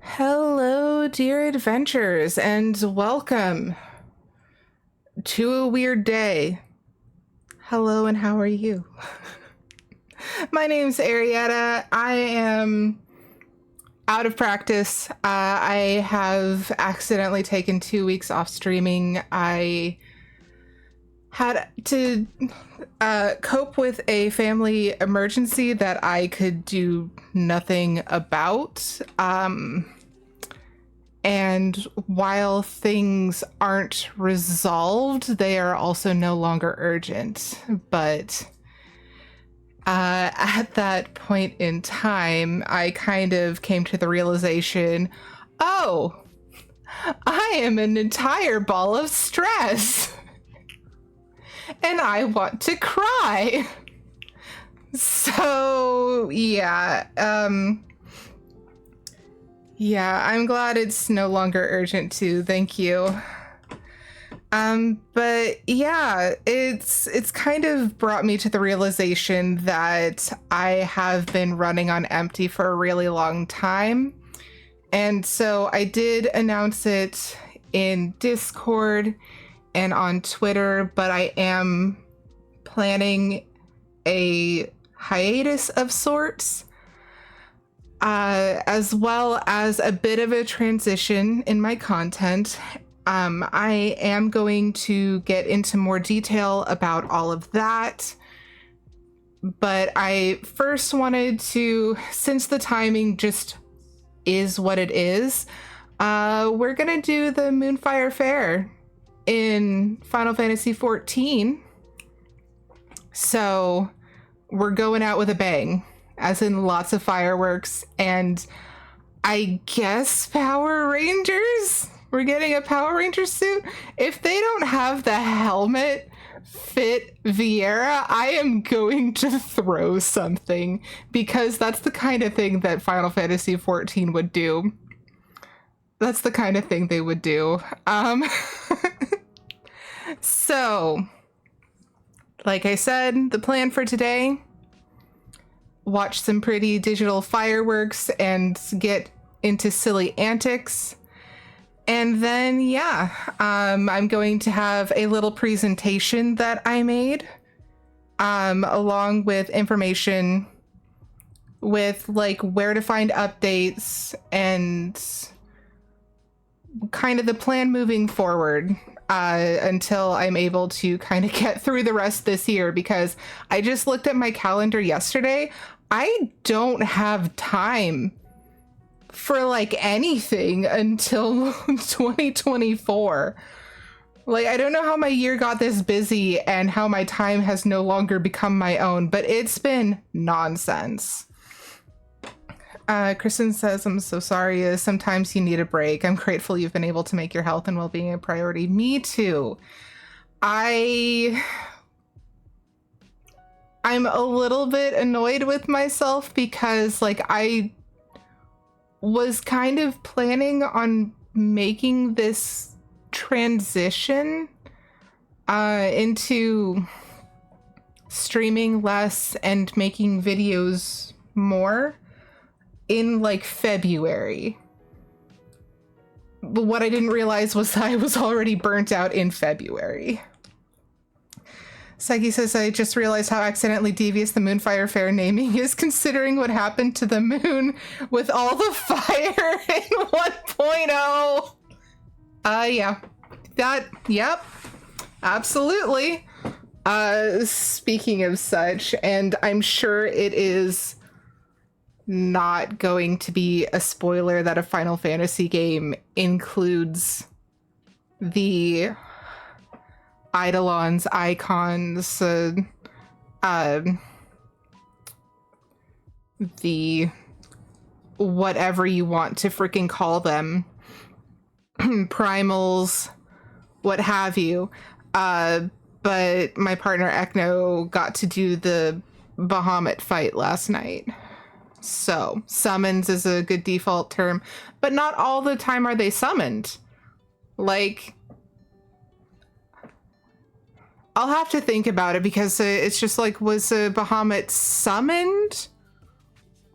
Hello, dear adventurers, and welcome to a weird day. Hello, and how are you? My name's Arietta. I am out of practice. I have accidentally taken 2 weeks off streaming. I had to cope with a family emergency that I could do nothing about. And while things aren't resolved, they are also no longer urgent. But at that point in time, I kind of came to the realization, oh, I am an entire ball of stress. And I want to cry. So, yeah. Yeah, I'm glad it's no longer urgent too. Thank you. But yeah, it's kind of brought me to the realization that I have been running on empty for a really long time. And so I did announce it in Discord and on Twitter, but I am planning a hiatus of sorts. As well as a bit of a transition in my content. I am going to get into more detail about all of that. But I first wanted to, since the timing just is what it is, we're going to do the Moonfire Fair in Final Fantasy XIV. So we're going out with a bang. As in lots of fireworks, and I guess Power Rangers? We're getting a Power Ranger suit? If they don't have the helmet fit Viera, I am going to throw something, because that's the kind of thing that Final Fantasy XIV would do. That's the kind of thing they would do. So, like I said, the plan for today: watch some pretty digital fireworks and get into silly antics. And then, yeah, I'm going to have a little presentation that I made, along with information with like where to find updates and kind of the plan moving forward, until I'm able to kind of get through the rest of this year, because I just looked at my calendar yesterday. I don't have time for like anything until 2024. Like, I don't know how my year got this busy and how my time has no longer become my own, but it's been nonsense. Kristen says, I'm so sorry. Sometimes you need a break. I'm grateful you've been able to make your health and well-being a priority. Me too. I'm a little bit annoyed with myself because, like, I was kind of planning on making this transition into streaming less and making videos more in, like, February. But what I didn't realize was I was already burnt out in February. Psyche says, I just realized how accidentally devious the Moonfire Fair naming is, considering what happened to the moon with all the fire in 1.0. Yeah. Yep. Absolutely. Speaking of such, and I'm sure it is not going to be a spoiler that a Final Fantasy game includes the Eidolons, icons, the whatever you want to freaking call them, primals, what have you. But my partner Ekno got to do the Bahamut fight last night. So summons is a good default term, but not all the time are they summoned. Like, I'll have to think about it, because it's just like, was Bahamut summoned?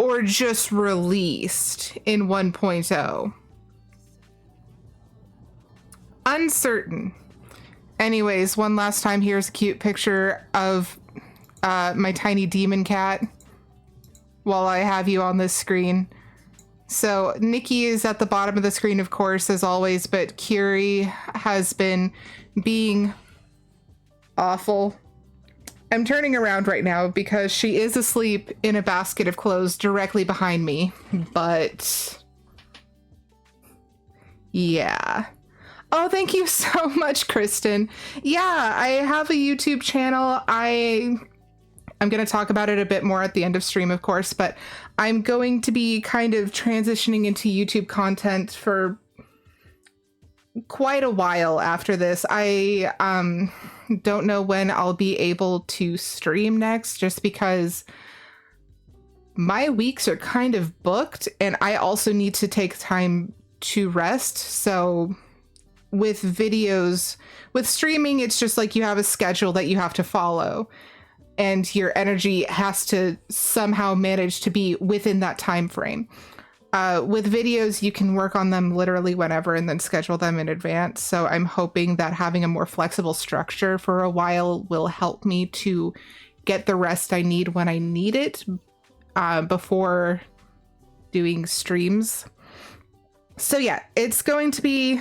or just released in 1.0. Uncertain. Anyways, one last time, here's a cute picture of my tiny demon cat while I have you on this screen. So Nikki is at the bottom of the screen, of course, as always, but Curie has been being awful. I'm turning around right now because she is asleep in a basket of clothes directly behind me, but yeah. Oh, thank you so much, Kristen. Yeah, I have a YouTube channel. I'm going to talk about it a bit more at the end of stream, of course, but I'm going to be kind of transitioning into YouTube content for quite a while after this. I don't know when I'll be able to stream next, just because my weeks are kind of booked and I also need to take time to rest. So with videos, with streaming, it's just like you have a schedule that you have to follow. And your energy has to somehow manage to be within that time frame. With videos, you can work on them literally whenever and then schedule them in advance. So I'm hoping that having a more flexible structure for a while will help me to get the rest I need when I need it before doing streams. So yeah, it's going to be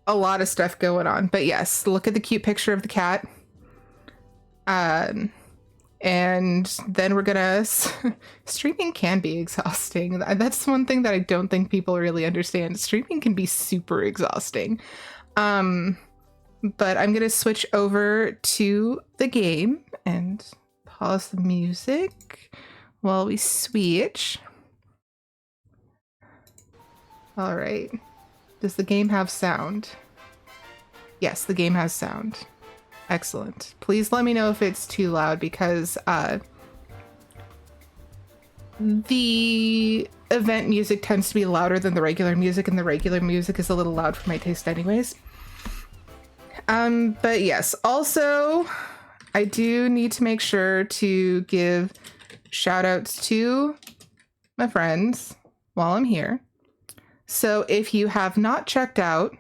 a lot of stuff going on, but yes, look at the cute picture of the cat. And then we're gonna streaming can be exhausting. That's one thing that I don't think people really understand. Streaming can be super exhausting. But I'm gonna switch over to the game and pause the music while we switch. All right. Does the game have sound? Yes, the game has sound. Excellent. Please let me know if it's too loud, because the event music tends to be louder than the regular music, and the regular music is a little loud for my taste anyways. But yes, also, I do need to make sure to give shout outs to my friends while I'm here. So if you have not checked out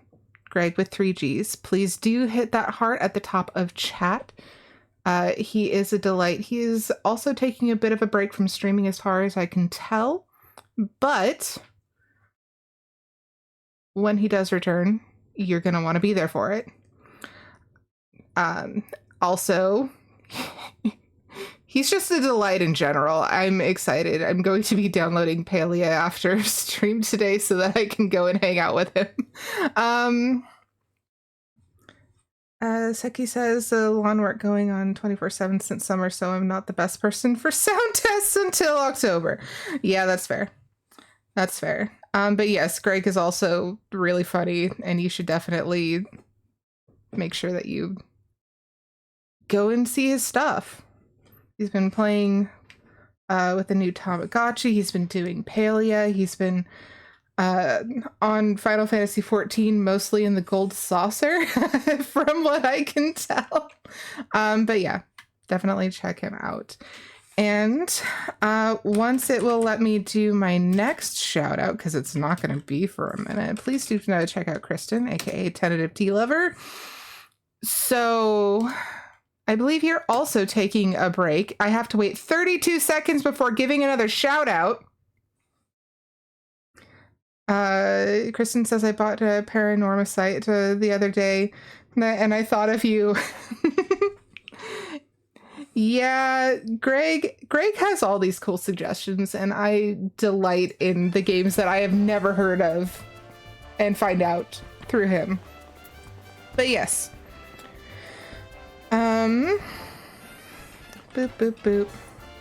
Greg with 3Gs, please do hit that heart at the top of chat. He is a delight. He is also taking a bit of a break from streaming as far as I can tell, but when he does return, you're going to want to be there for it. Also, he's just a delight in general. I'm excited. I'm going to be downloading Palia after stream today so that I can go and hang out with him. Seki says the lawn work going on 24/7 since summer, so I'm not the best person for sound tests until October. Yeah, that's fair. That's fair. But yes, Greg is also really funny, and you should definitely make sure that you go and see his stuff. He's been playing with the new Tamagotchi. He's been doing Palia. He's been on Final Fantasy XIV, mostly in the gold saucer, from what I can tell. But yeah, definitely check him out. And once it will let me do my next shout out, because it's not going to be for a minute, please do check out Kristen, aka Tentative Tea Lover. So I believe you're also taking a break. I have to wait 32 seconds before giving another shout out. Kristen says, I bought a Paranorma site the other day, and I thought of you. Yeah, Greg has all these cool suggestions, and I delight in the games that I have never heard of and find out through him. But yes. Boop, boop, boop.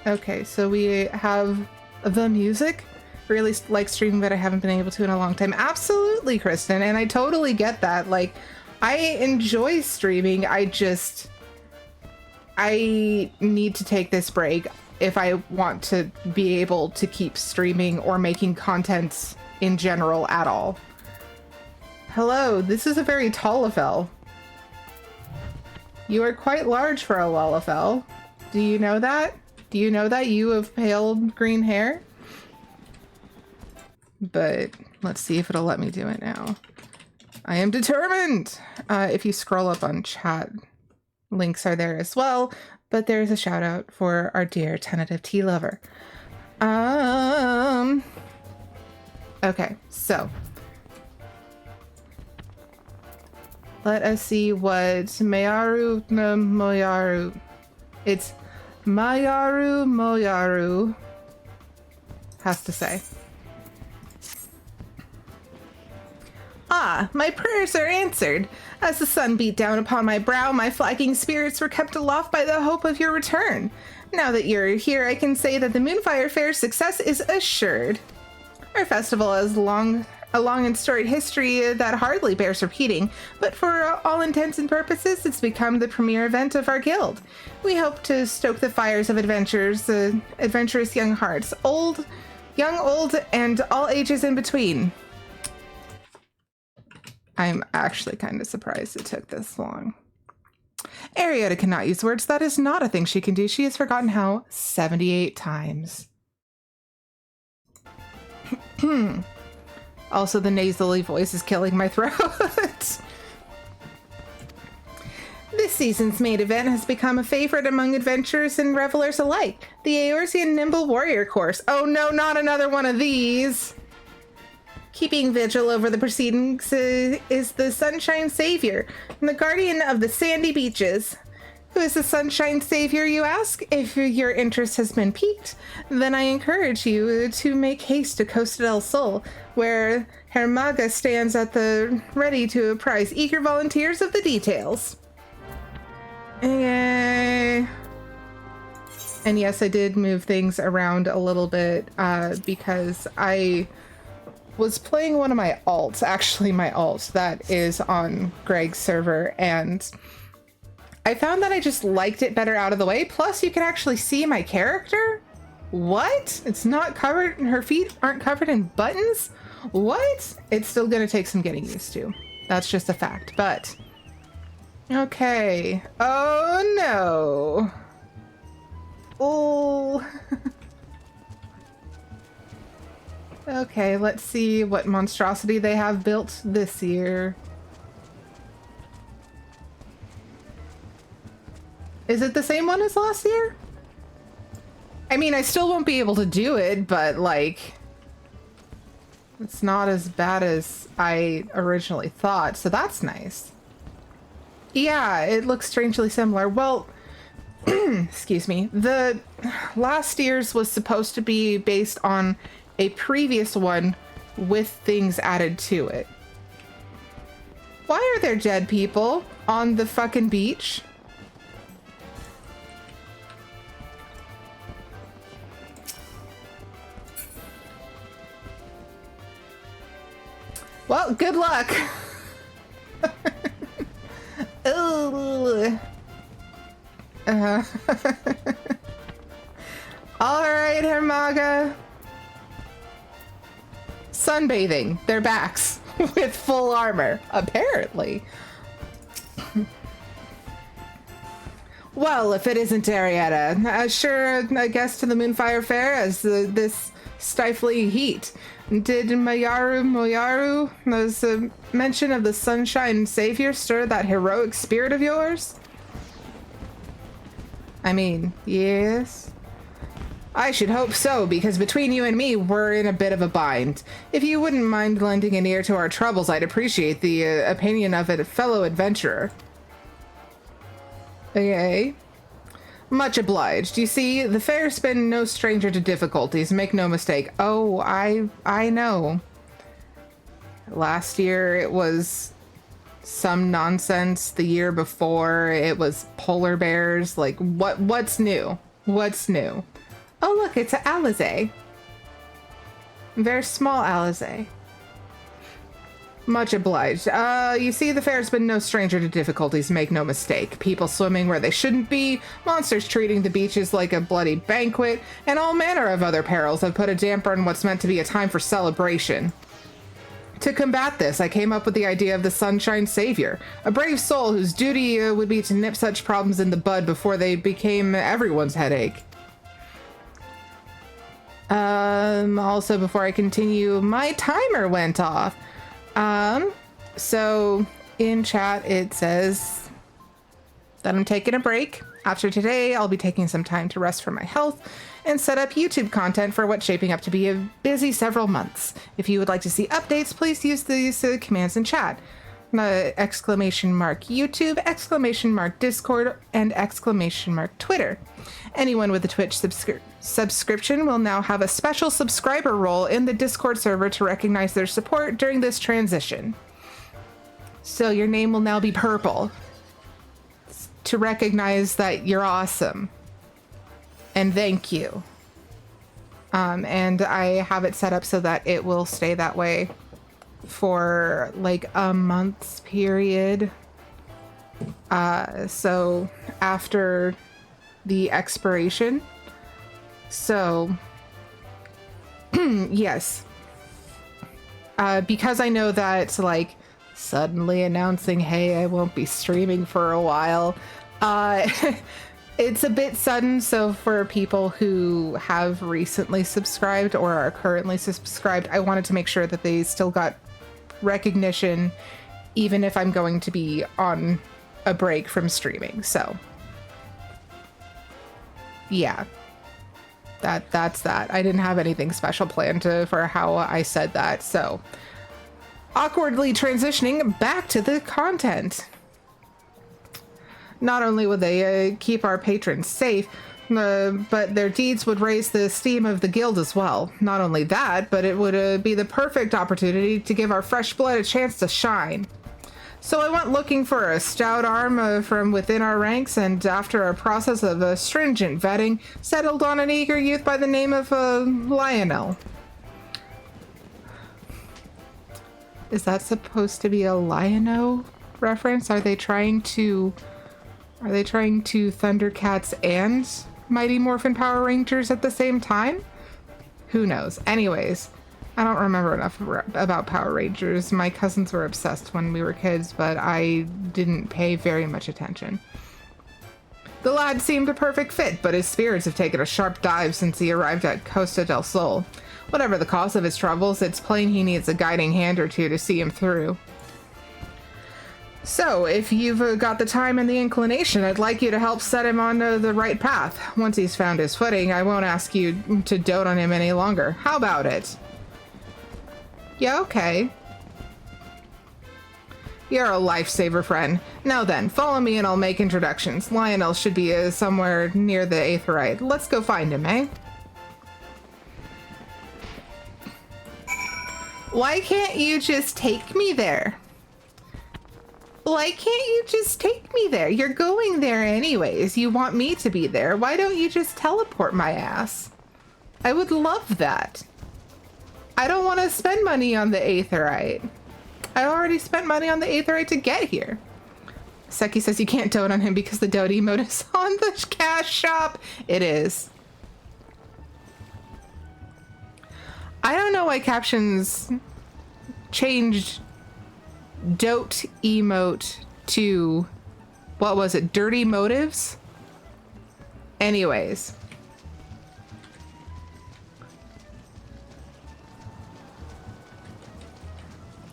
Okay, so we have the music. Really like streaming, but I haven't been able to in a long time. Absolutely, Kristen, and I totally get that. Like, I enjoy streaming. I need to take this break if I want to be able to keep streaming or making content in general at all. Hello, this is a very Lalafell. You are quite large for a Lalafell. Do you know that? Do you know that you have pale green hair? But let's see if it'll let me do it now. I am determined! If you scroll up on chat, links are there as well, but there's a shout out for our dear tentative tea lover. Okay, so let us see what Mayaru no Moyaru. It's Mayaru Moyaru has to say. Ah, my prayers are answered. As the sun beat down upon my brow, my flagging spirits were kept aloft by the hope of your return. Now that you're here, I can say that the Moonfire Fair's success is assured. Our festival has a long and storied history that hardly bears repeating, but for all intents and purposes, it's become the premier event of our guild. We hope to stoke the fires of adventurous young hearts, young, old, and all ages in between. I'm actually kind of surprised it took this long. Arietta cannot use words. That is not a thing she can do. She has forgotten how 78 times. Also, the nasally voice is killing my throat. This season's main event has become a favorite among adventurers and revelers alike. The Eorzean Nimble Warrior Course. Oh no, not another one of these! Keeping vigil over the proceedings is the Sunshine Savior, the guardian of the sandy beaches. Who is the Sunshine Savior, you ask? If your interest has been piqued, then I encourage you to make haste to Costa del Sol, where Hermaga stands at the ready to apprise eager volunteers of the details. And yes, I did move things around a little bit because I was playing one of my alts, actually my alt that is on Greg's server, and I found that I just liked it better out of the way. Plus you can actually see my character. What? It's not covered, her feet aren't covered in buttons? What? It's still gonna take some getting used to. That's just a fact, but okay. Oh no. Oh. Okay, let's see what monstrosity they have built this year. Is it the same one as last year? I mean, I still won't be able to do it, but like, it's not as bad as I originally thought, so that's nice. Yeah, it looks strangely similar. Well, excuse me. The last year's was supposed to be based on a previous one with things added to it. Why are there dead people on the fucking beach? Well, good luck. Ooh. All right, Hermaga. Sunbathing their backs with full armor, apparently. Well, if it isn't Arietta, sure a guest to the Moonfire Fair as this stifling heat. Did Moyaru, those mention of the Sunshine Savior, stir that heroic spirit of yours? I mean, yes. I should hope so, because between you and me, we're in a bit of a bind. If you wouldn't mind lending an ear to our troubles, I'd appreciate the opinion of a fellow adventurer. Okay. Much obliged. You see, the fair's been no stranger to difficulties, make no mistake. Oh, I know. Last year it was some nonsense. The year before it was polar bears. Like, what's new? What's new? Oh, look, it's an Alizé. Very small Alizé. Much obliged. You see, the fair's been no stranger to difficulties, make no mistake. People swimming where they shouldn't be, monsters treating the beaches like a bloody banquet, and all manner of other perils have put a damper on what's meant to be a time for celebration. To combat this, I came up with the idea of the Sunshine Savior, a brave soul whose duty would be to nip such problems in the bud before they became everyone's headache. Also, before I continue, my timer went off. So in chat, it says that I'm taking a break. After today, I'll be taking some time to rest for my health and set up YouTube content for what's shaping up to be a busy several months. If you would like to see updates, please use these commands in chat. Exclamation mark YouTube, exclamation mark Discord, and exclamation mark Twitter. Anyone with a Twitch subscription will now have a special subscriber role in the Discord server to recognize their support during this transition. So your name will now be purple to recognize that you're awesome. And thank you. And I have it set up so that it will stay that way for like a month's period. So after the expiration. So yes. Because I know that like suddenly announcing, hey, I won't be streaming for a while. It's a bit sudden, so for people who have recently subscribed or are currently subscribed, I wanted to make sure that they still got recognition, even if I'm going to be on a break from streaming. So, yeah, that's that. I didn't have anything special planned for how I said that, so awkwardly transitioning back to the content. Not only would they keep our patrons safe, but their deeds would raise the esteem of the guild as well. Not only that, but it would be the perfect opportunity to give our fresh blood a chance to shine. So I went looking for a stout arm from within our ranks, and after a process of stringent vetting, settled on an eager youth by the name of Lionel. Is that supposed to be a Lion-O reference? Are they trying to Thundercats and Mighty Morphin Power Rangers at the same time? Who knows? Anyways, I don't remember enough about Power Rangers. My cousins were obsessed when we were kids, but I didn't pay very much attention. The lad seemed a perfect fit, but his spirits have taken a sharp dive since he arrived at Costa del Sol. Whatever the cause of his troubles, it's plain he needs a guiding hand or two to see him through. So, if you've got the time and the inclination, I'd like you to help set him on the right path. Once he's found his footing, I won't ask you to dote on him any longer. How about it? Yeah, okay. You're a lifesaver, friend. Now then, follow me and I'll make introductions. Lionel should be somewhere near the Aetherite. Let's go find him, eh? Why can't you just take me there? Why can't you just take me there? You're going there anyways. You want me to be there. Why don't you just teleport my ass? I would love that. I don't want to spend money on the Aetherite. I already spent money on the Aetherite to get here. Seki says you can't dote on him because the dote emote is on the cash shop. It is. I don't know why captions changed dote emote to, what was it, dirty motives? Anyways.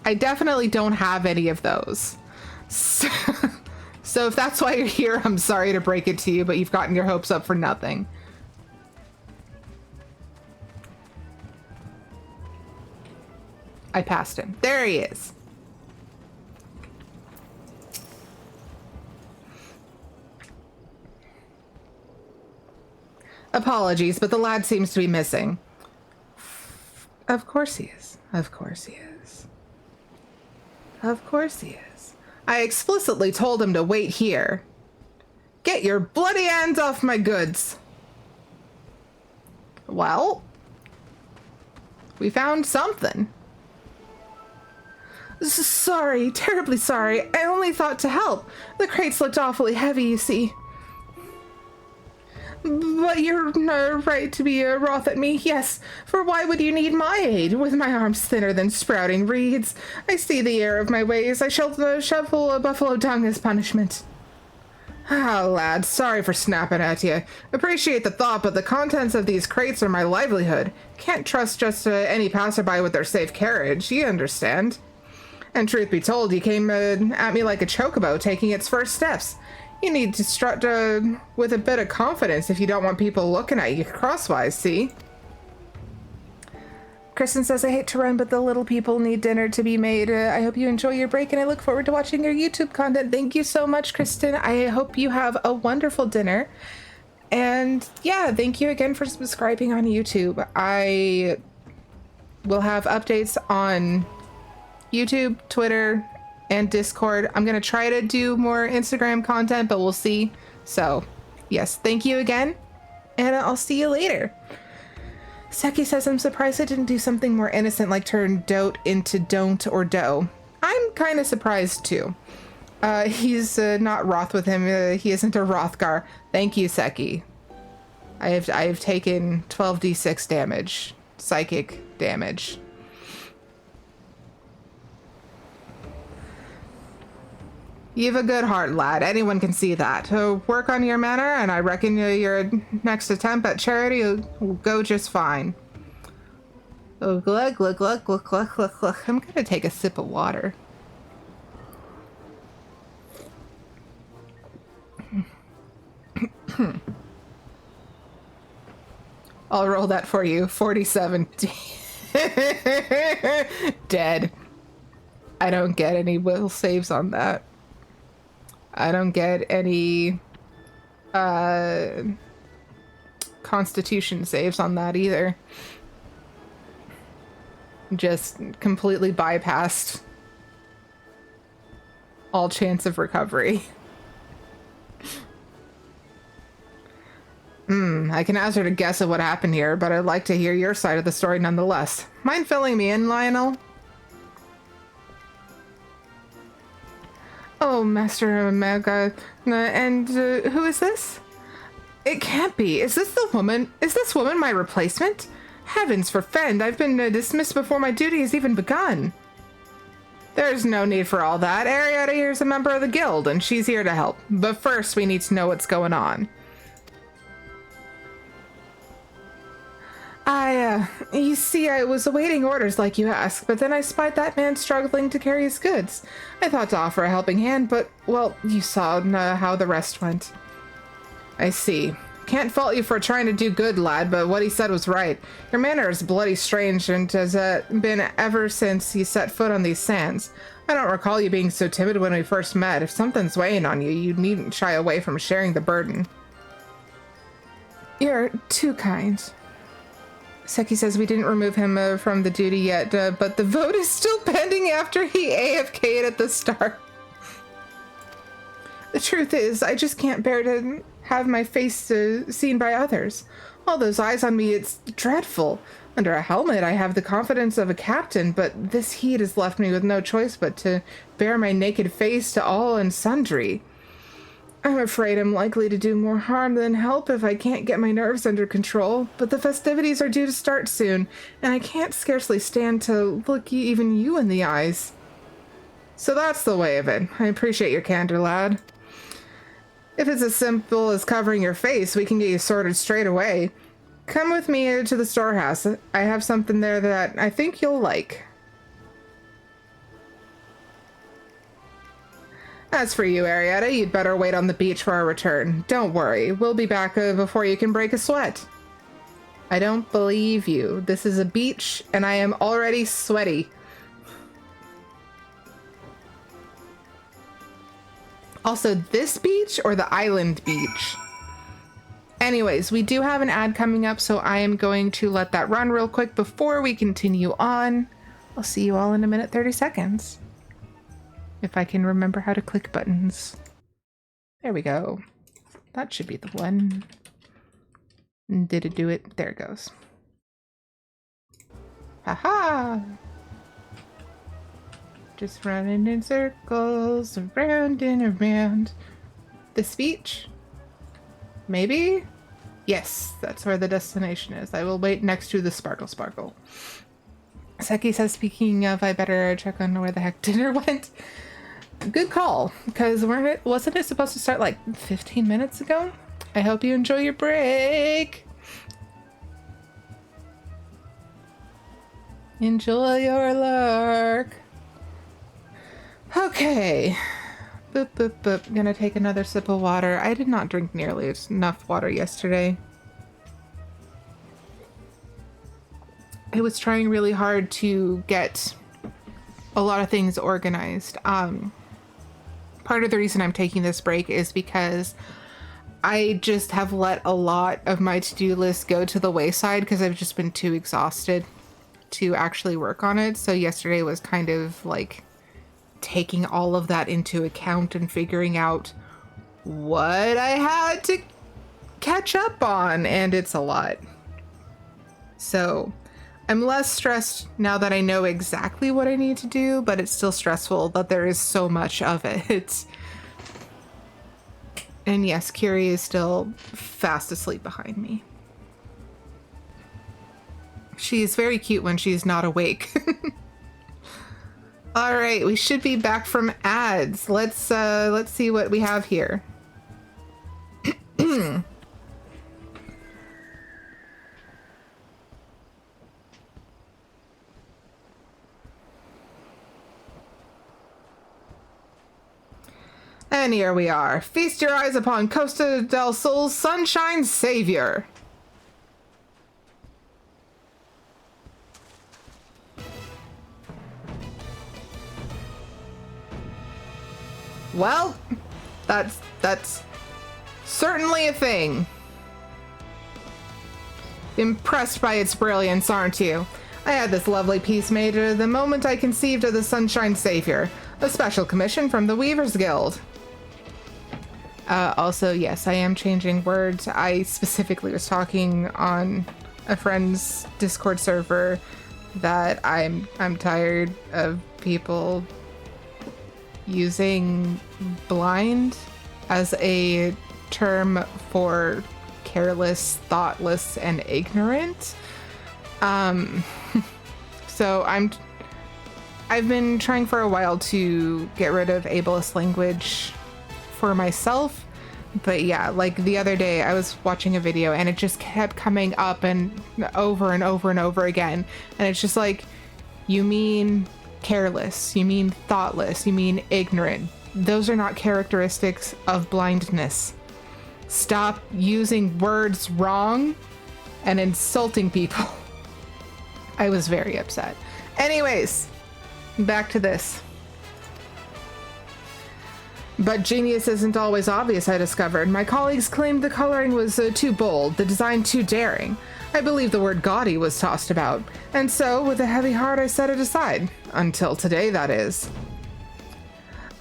I definitely don't have any of those. So if that's why you're here, I'm sorry to break it to you, but you've gotten your hopes up for nothing. I passed him. There he is. Apologies, but the lad seems to be missing. Of course he is. Of course he is. Of course he is. I explicitly told him to wait here. Get your bloody hands off my goods. Well, we found something. Sorry, terribly sorry. I only thought to help. The crates looked awfully heavy, you see. But you're right to be wroth at me, yes, for why would you need my aid, with my arms thinner than sprouting reeds? I see the error of my ways. I shall shovel a buffalo dung as punishment. Ah, lad, sorry for snapping at you. Appreciate the thought, but the contents of these crates are my livelihood. Can't trust just any passerby with their safe carriage, you understand. And truth be told, you came at me like a chocobo taking its first steps. You need to strut with a bit of confidence if you don't want people looking at you crosswise, see? Kristen says, I hate to run, but the little people need dinner to be made. I hope you enjoy your break, and I look forward to watching your YouTube content. Thank you so much, Kristen. I hope you have a wonderful dinner. And yeah, thank you again for subscribing on YouTube. I will have updates on YouTube, Twitter, and Discord. I'm going to try to do more Instagram content, but we'll see. So yes, thank you again, and I'll see you later. Seki says, I'm surprised I didn't do something more innocent like turn dote into don't or doe. I'm kind of surprised too. He's not Roth with him. He isn't a Rothgar. Thank you, Seki. I've taken 12d6 damage. Psychic damage. You've a good heart, lad. Anyone can see that. Work on your manner, and I reckon your next attempt at charity will go just fine. Oh, glug, glug, glug, glug, glug, glug, glug. I'm gonna take a sip of water. I'll roll that for you. 47. Dead. I don't get any will saves on that. I don't get any constitution saves on that either. Just completely bypassed all chance of recovery. I can hazard a guess at what happened here, but I'd like to hear your side of the story nonetheless. Mind filling me in, Lionel? Oh, Master Omega, and who is this? It can't be. Is this the woman? Is this woman my replacement? Heavens forfend, I've been dismissed before my duty has even begun. There's no need for all that. Arietta here's a member of the guild, and she's here to help. But first, we need to know what's going on. You see, I was awaiting orders like you asked, but then I spied that man struggling to carry his goods. I thought to offer a helping hand, but, well, you saw how the rest went. I see. Can't fault you for trying to do good, lad, but what he said was right. Your manner is bloody strange and has been ever since you set foot on these sands. I don't recall you being so timid when we first met. If something's weighing on you, you needn't shy away from sharing the burden. You're too kind. Seki says we didn't remove him from the duty yet, but the vote is still pending after he AFK'd at the start. The truth is, I just can't bear to have my face seen by others. All those eyes on me, it's dreadful. Under a helmet, I have the confidence of a captain, but this heat has left me with no choice but to bare my naked face to all and sundry. I'm afraid I'm likely to do more harm than help if I can't get my nerves under control, but the festivities are due to start soon, and I can't scarcely stand to look even you in the eyes. So that's the way of it. I appreciate your candor, lad. If it's as simple as covering your face, we can get you sorted straight away. Come with me to the storehouse. I have something there that I think you'll like. As for you, Arietta, you'd better wait on the beach for our return. Don't worry, we'll be back before you can break a sweat. I don't believe you. This is a beach, and I am already sweaty. Also, this beach or the island beach? Anyways, we do have an ad coming up, so I am going to let that run real quick before we continue on. I'll see you all in a minute, 30 seconds. If I can remember how to click buttons. There we go. That should be the one. Did it do it? There it goes. Haha! Just running in circles, around and around. This beach? Maybe? Yes, that's where the destination is. I will wait next to the Sparkle Sparkle. Seki says, speaking of, I better check on where the heck dinner went. Good call, because wasn't it supposed to start like 15 minutes ago? I hope you enjoy your break. Enjoy your lark. Okay. Boop, boop, boop. Gonna take another sip of water. I did not drink nearly enough water yesterday. I was trying really hard to get a lot of things organized. Part of the reason I'm taking this break is because I just have let a lot of my to-do list go to the wayside because I've just been too exhausted to actually work on it. So yesterday was kind of like taking all of that into account and figuring out what I had to catch up on, and it's a lot. So I'm less stressed now that I know exactly what I need to do, but it's still stressful that there is so much of it. And yes, Kiri is still fast asleep behind me. She is very cute when she's not awake. All right, we should be back from ads. Let's see what we have here. And here we are. Feast your eyes upon Costa del Sol's Sunshine Savior. Well, that's certainly a thing. Impressed by its brilliance, aren't you? I had this lovely piece made the moment I conceived of the Sunshine Savior, a special commission from the Weavers Guild. Also, yes, I am changing words. I specifically was talking on a friend's Discord server that I'm tired of people using blind as a term for careless, thoughtless, and ignorant. So I've been trying for a while to get rid of ableist language for myself, but yeah, like the other day I was watching a video and it just kept coming up and over and over and over again, and it's just like, you mean careless, you mean thoughtless, you mean ignorant. Those are not characteristics of blindness. Stop using words wrong and insulting people. I was very upset. Anyways, back to this. But genius isn't always obvious, I discovered. My colleagues claimed the coloring was too bold, the design too daring. I believe the word gaudy was tossed about, and so, with a heavy heart, I set it aside. Until today, that is.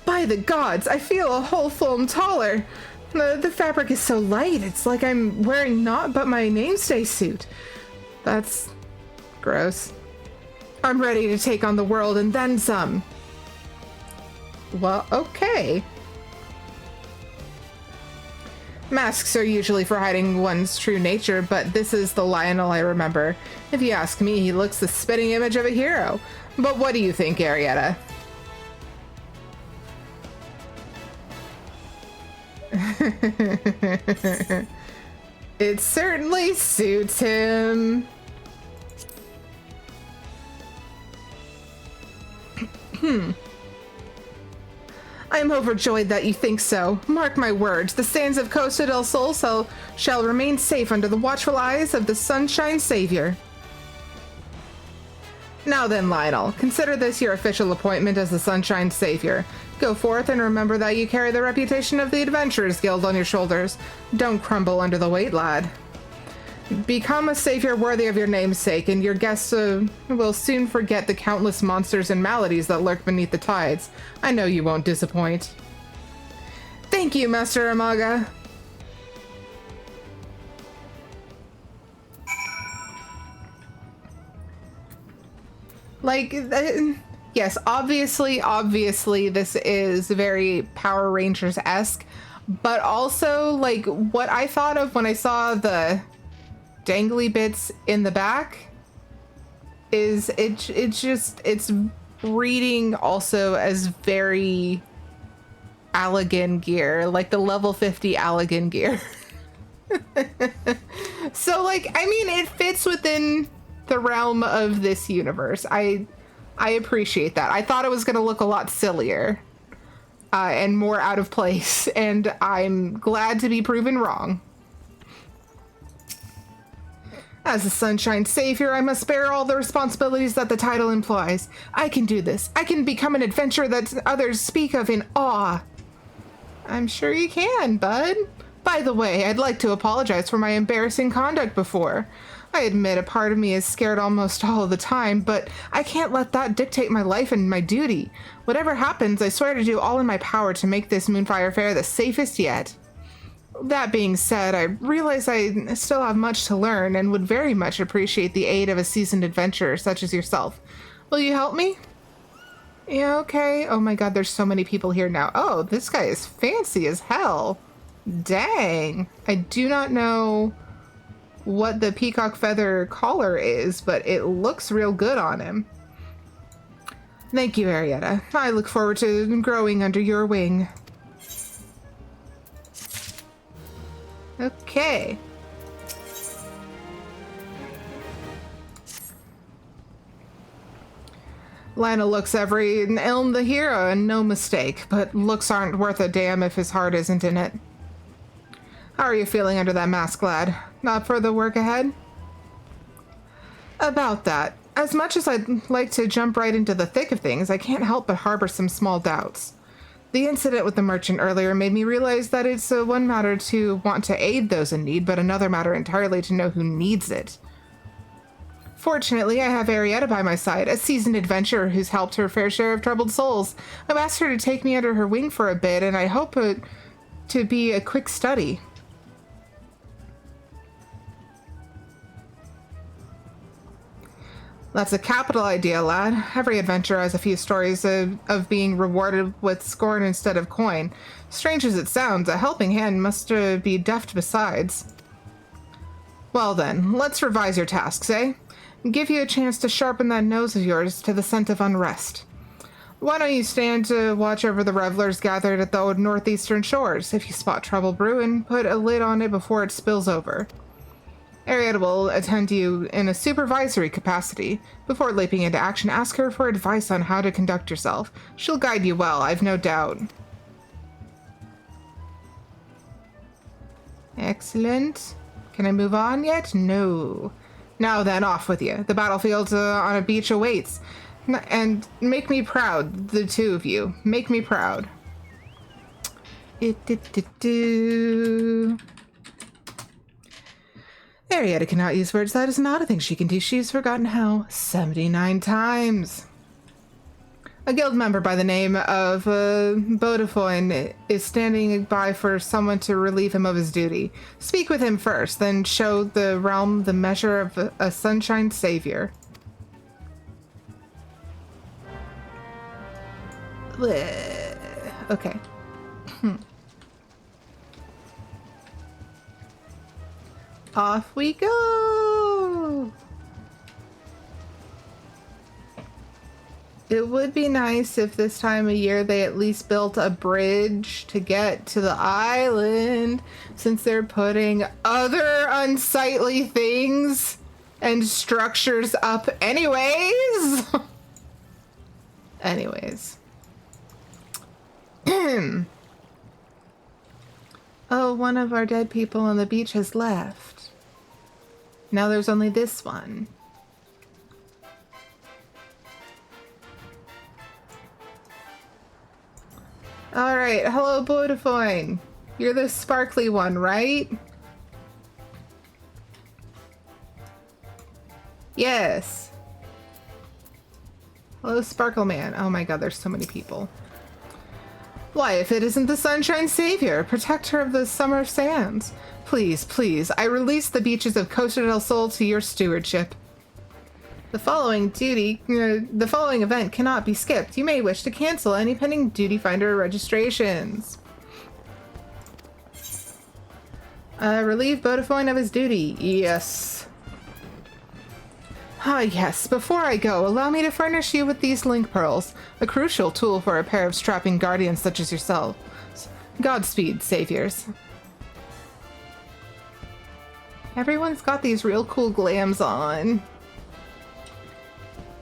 By the gods, I feel a whole foam taller. The fabric is so light, it's like I'm wearing naught but my mainstay suit. That's gross. I'm ready to take on the world and then some. Well, okay. Masks are usually for hiding one's true nature, but this is the Lionel I remember. If you ask me, he looks the spitting image of a hero. But what do you think, Arietta? It certainly suits him. I'm overjoyed that you think so. Mark my words, the sands of Costa del Sol shall remain safe under the watchful eyes of the Sunshine Savior. Now then, Lionel, consider this your official appointment as the Sunshine Savior. Go forth and remember that you carry the reputation of the Adventurers Guild on your shoulders. Don't crumble under the weight, lad. Become a savior worthy of your namesake, and your guests will soon forget the countless monsters and maladies that lurk beneath the tides. I know you won't disappoint. Thank you, Master Amaga. Like, yes, obviously, this is very Power Rangers-esque, but also, like, what I thought of when I saw the dangly bits in the back is it's reading also as very Allegan gear, like the level 50 Allegan gear. So, like, I mean, it fits within the realm of this universe. I appreciate that. I thought it was going to look a lot sillier and more out of place, and I'm glad to be proven wrong. As the Sunshine Savior, I must bear all the responsibilities that the title implies. I can do this. I can become an adventurer that others speak of in awe. I'm sure you can, bud. By the way, I'd like to apologize for my embarrassing conduct before. I admit a part of me is scared almost all the time, but I can't let that dictate my life and my duty. Whatever happens, I swear to do all in my power to make this Moonfire fair the safest yet. That being said, I realize I still have much to learn and would very much appreciate the aid of a seasoned adventurer such as yourself. Will you help me? Yeah, okay. Oh my god, there's so many people here now. Oh, this guy is fancy as hell. Dang. I do not know what the peacock feather collar is, but it looks real good on him. Thank you, Arietta. I look forward to growing under your wing. Okay. Lana looks every Elm the hero and no mistake, but looks aren't worth a damn if his heart isn't in it. How are you feeling under that mask, lad? Not for the work ahead? About that, as much as I'd like to jump right into the thick of things, I can't help but harbor some small doubts. The incident with the merchant earlier made me realize that it's one matter to want to aid those in need, but another matter entirely to know who needs it. Fortunately, I have Arietta by my side, a seasoned adventurer who's helped her fair share of troubled souls. I've asked her to take me under her wing for a bit, and I hope it to be a quick study. That's a capital idea, lad. Every adventurer has a few stories of being rewarded with scorn instead of coin. Strange as it sounds, a helping hand must be deft besides. Well then, let's revise your tasks, eh? Give you a chance to sharpen that nose of yours to the scent of unrest. Why don't you stand to watch over the revelers gathered at the northeastern shores? If you spot trouble brewing, put a lid on it before it spills over. Arietta will attend to you in a supervisory capacity. Before leaping into action, ask her for advice on how to conduct yourself. She'll guide you well, I've no doubt. Excellent. Can I move on yet? No. Now then, off with you. The battlefield on a beach awaits. And make me proud, the two of you. Make me proud. Arietta cannot use words. That is not a thing she can do. She's forgotten how 79 times. A guild member by the name of Bodefoin is standing by for someone to relieve him of his duty. Speak with him first, then show the realm the measure of a Sunshine Savior. Okay. Off we go! It would be nice if this time of year they at least built a bridge to get to the island, since they're putting other unsightly things and structures up anyways. Anyways. Oh, one of our dead people on the beach has left. Now there's only this one. Alright, hello Bodefoin. You're the sparkly one, right? Yes. Hello Sparkle Man. Oh my god, there's so many people. Why, if it isn't the Sunshine Savior, protector of the summer sands. Please, please, I release the beaches of Costa del Sol to your stewardship. The following event cannot be skipped. You may wish to cancel any pending duty finder registrations. Relieve Bodefoin of his duty. Yes. Ah, yes. Before I go, allow me to furnish you with these link pearls, a crucial tool for a pair of strapping guardians such as yourself. Godspeed, saviors. Everyone's got these real cool glams on.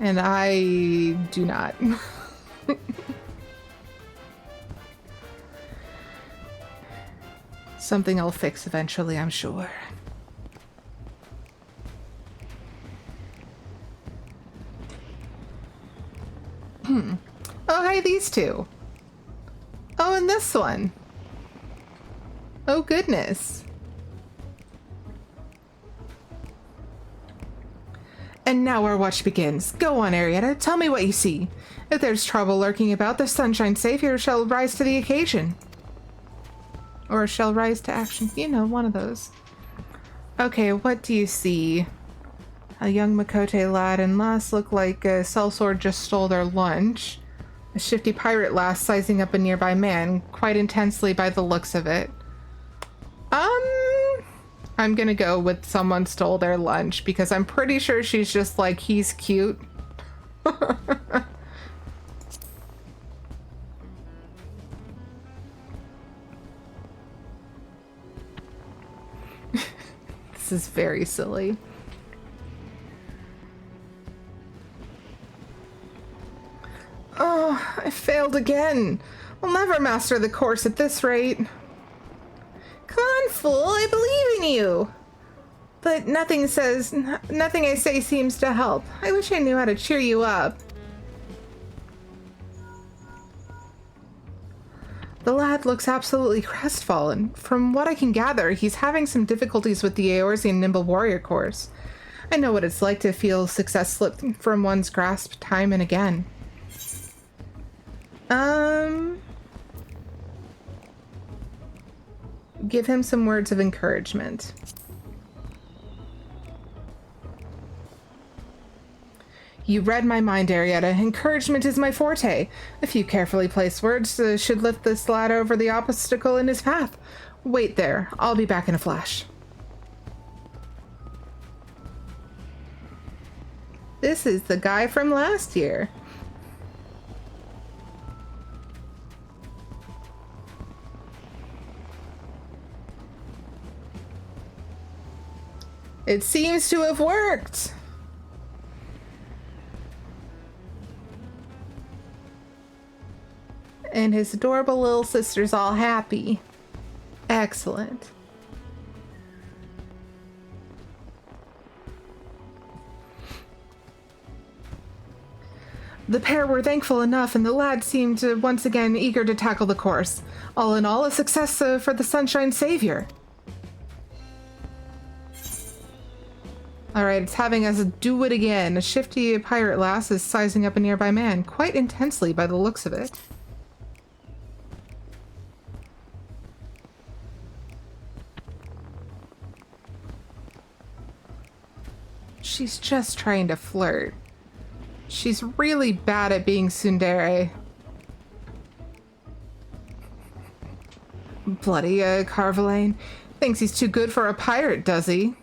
And I do not. Something I'll fix eventually, I'm sure. Oh, hey, these two. Oh, and this one. Oh, goodness. And now our watch begins. Go on, Arietta. Tell me what you see. If there's trouble lurking about, the Sunshine Savior shall rise to the occasion. Or shall rise to action. You know, one of those. Okay, what do you see? A young Makote lad and lass look like a sellsword just stole their lunch. A shifty pirate lass sizing up a nearby man, quite intensely by the looks of it. I'm gonna go with someone stole their lunch because I'm pretty sure she's just like, he's cute. This is very silly. Oh, I failed again. I'll never master the course at this rate. Come on, fool, I believe in you. But nothing I say seems to help. I wish I knew how to cheer you up. The lad looks absolutely crestfallen. From what I can gather, he's having some difficulties with the Eorzean Nimble Warrior course. I know what it's like to feel success slip from one's grasp time and again. Give him some words of encouragement. You read my mind, Arietta. Encouragement is my forte. A few carefully placed words should lift this lad over the obstacle in his path. Wait there. I'll be back in a flash. This is the guy from last year. It seems to have worked. And his adorable little sister's all happy. Excellent. The pair were thankful enough, and the lad seemed once again eager to tackle the course. All in all, a success for the Sunshine Savior. Alright, it's having us do it again. A shifty pirate lass is sizing up a nearby man, quite intensely by the looks of it. She's just trying to flirt. She's really bad at being tsundere. Bloody Carvalane. Thinks he's too good for a pirate, does he?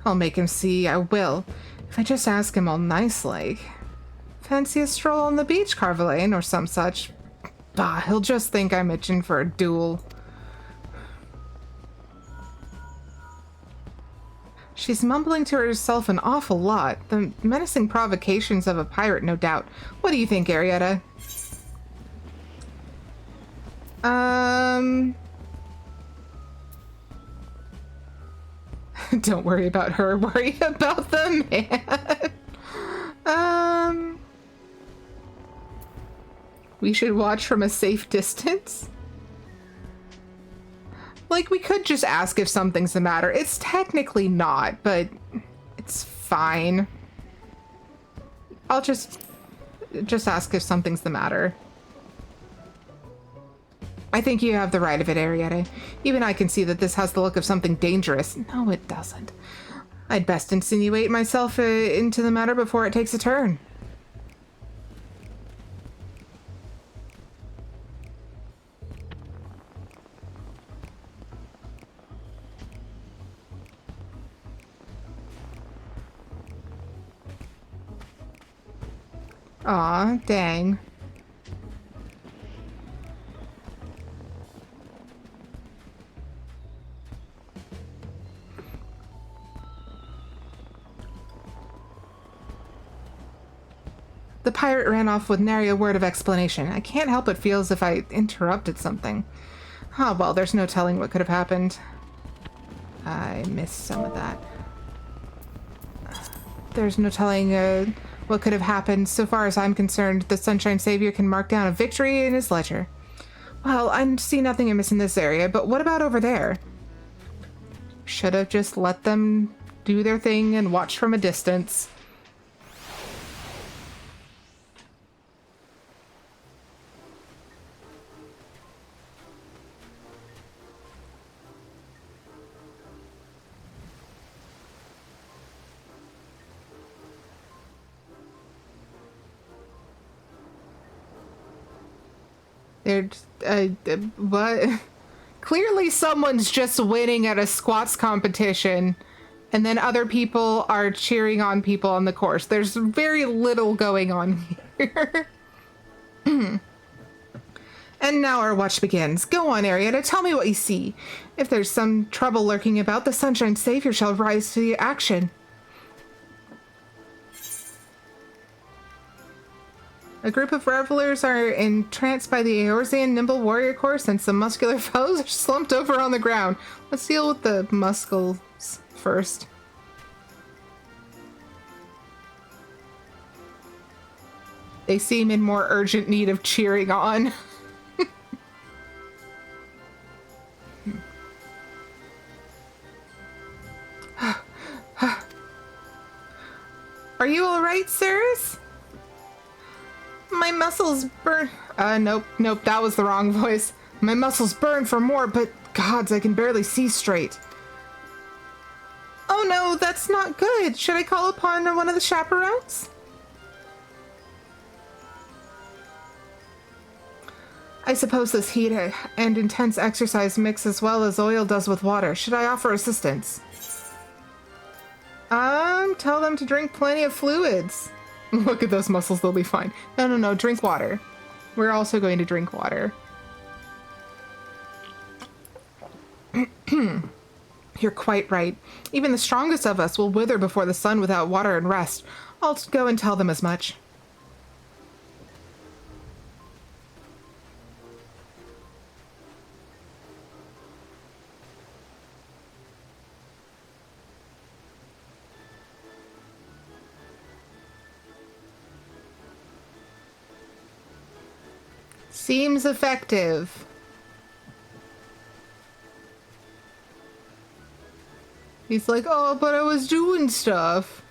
I'll make him see, I will. If I just ask him all nice-like. Fancy a stroll on the beach, Carvalane, or some such. Bah, he'll just think I'm itching for a duel. She's mumbling to herself an awful lot. The menacing provocations of a pirate, no doubt. What do you think, Arietta? Don't worry about her, worry about the man. We should watch from a safe distance? Like, we could just ask if something's the matter. It's technically not, but it's fine. I'll just ask if something's the matter. I think you have the right of it, Arietta. Even I can see that this has the look of something dangerous. No, it doesn't. I'd best insinuate myself into the matter before it takes a turn. Aw, dang. The pirate ran off with nary a word of explanation. I can't help but feel as if I interrupted something. Oh, well, there's no telling what could have happened. I missed some of that. There's no telling what could have happened. So far as I'm concerned, the Sunshine Savior can mark down a victory in his ledger. Well, I see nothing amiss in this area, but what about over there? Should have just let them do their thing and watched from a distance. They're what? Clearly someone's just winning at a squats competition, and then other people are cheering on people on the course. There's very little going on here. And now our watch begins. Go on, Arietta, tell me what you see. If there's some trouble lurking about, the Sunshine Savior shall rise to the action. A group of revelers are entranced by the Eorzean Nimble Warrior Course, and some muscular fellows are slumped over on the ground. Let's deal with the muscles first. They seem in more urgent need of cheering on. Are you alright, sirs? My muscles burn. Nope, that was the wrong voice. My muscles burn for more, but gods, I can barely see straight. Oh no, that's not good. Should I call upon one of the chaperones? I suppose this heat and intense exercise mix as well as oil does with water. Should I offer assistance? Tell them to drink plenty of fluids. Look at those muscles, they'll be fine. No, drink water. We're also going to drink water. You're quite right. Even the strongest of us will wither before the sun without water and rest. I'll go and tell them as much. Seems effective. He's like, oh, but I was doing stuff.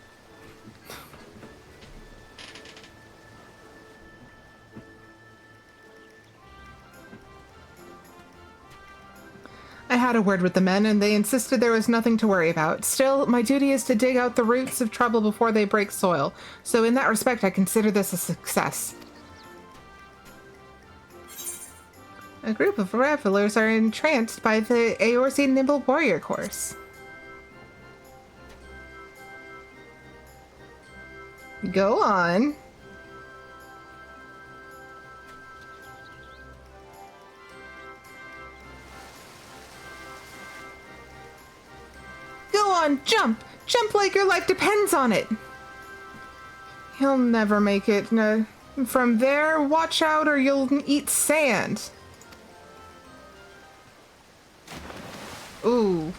I had a word with the men, and they insisted there was nothing to worry about. Still, my duty is to dig out the roots of trouble before they break soil. So in that respect, I consider this a success. A group of revelers are entranced by the Eorzean Nimble Warrior Course. Go on. Go on, jump! Jump like your life depends on it! He'll never make it. No. From there, watch out or you'll eat sand. Ooh.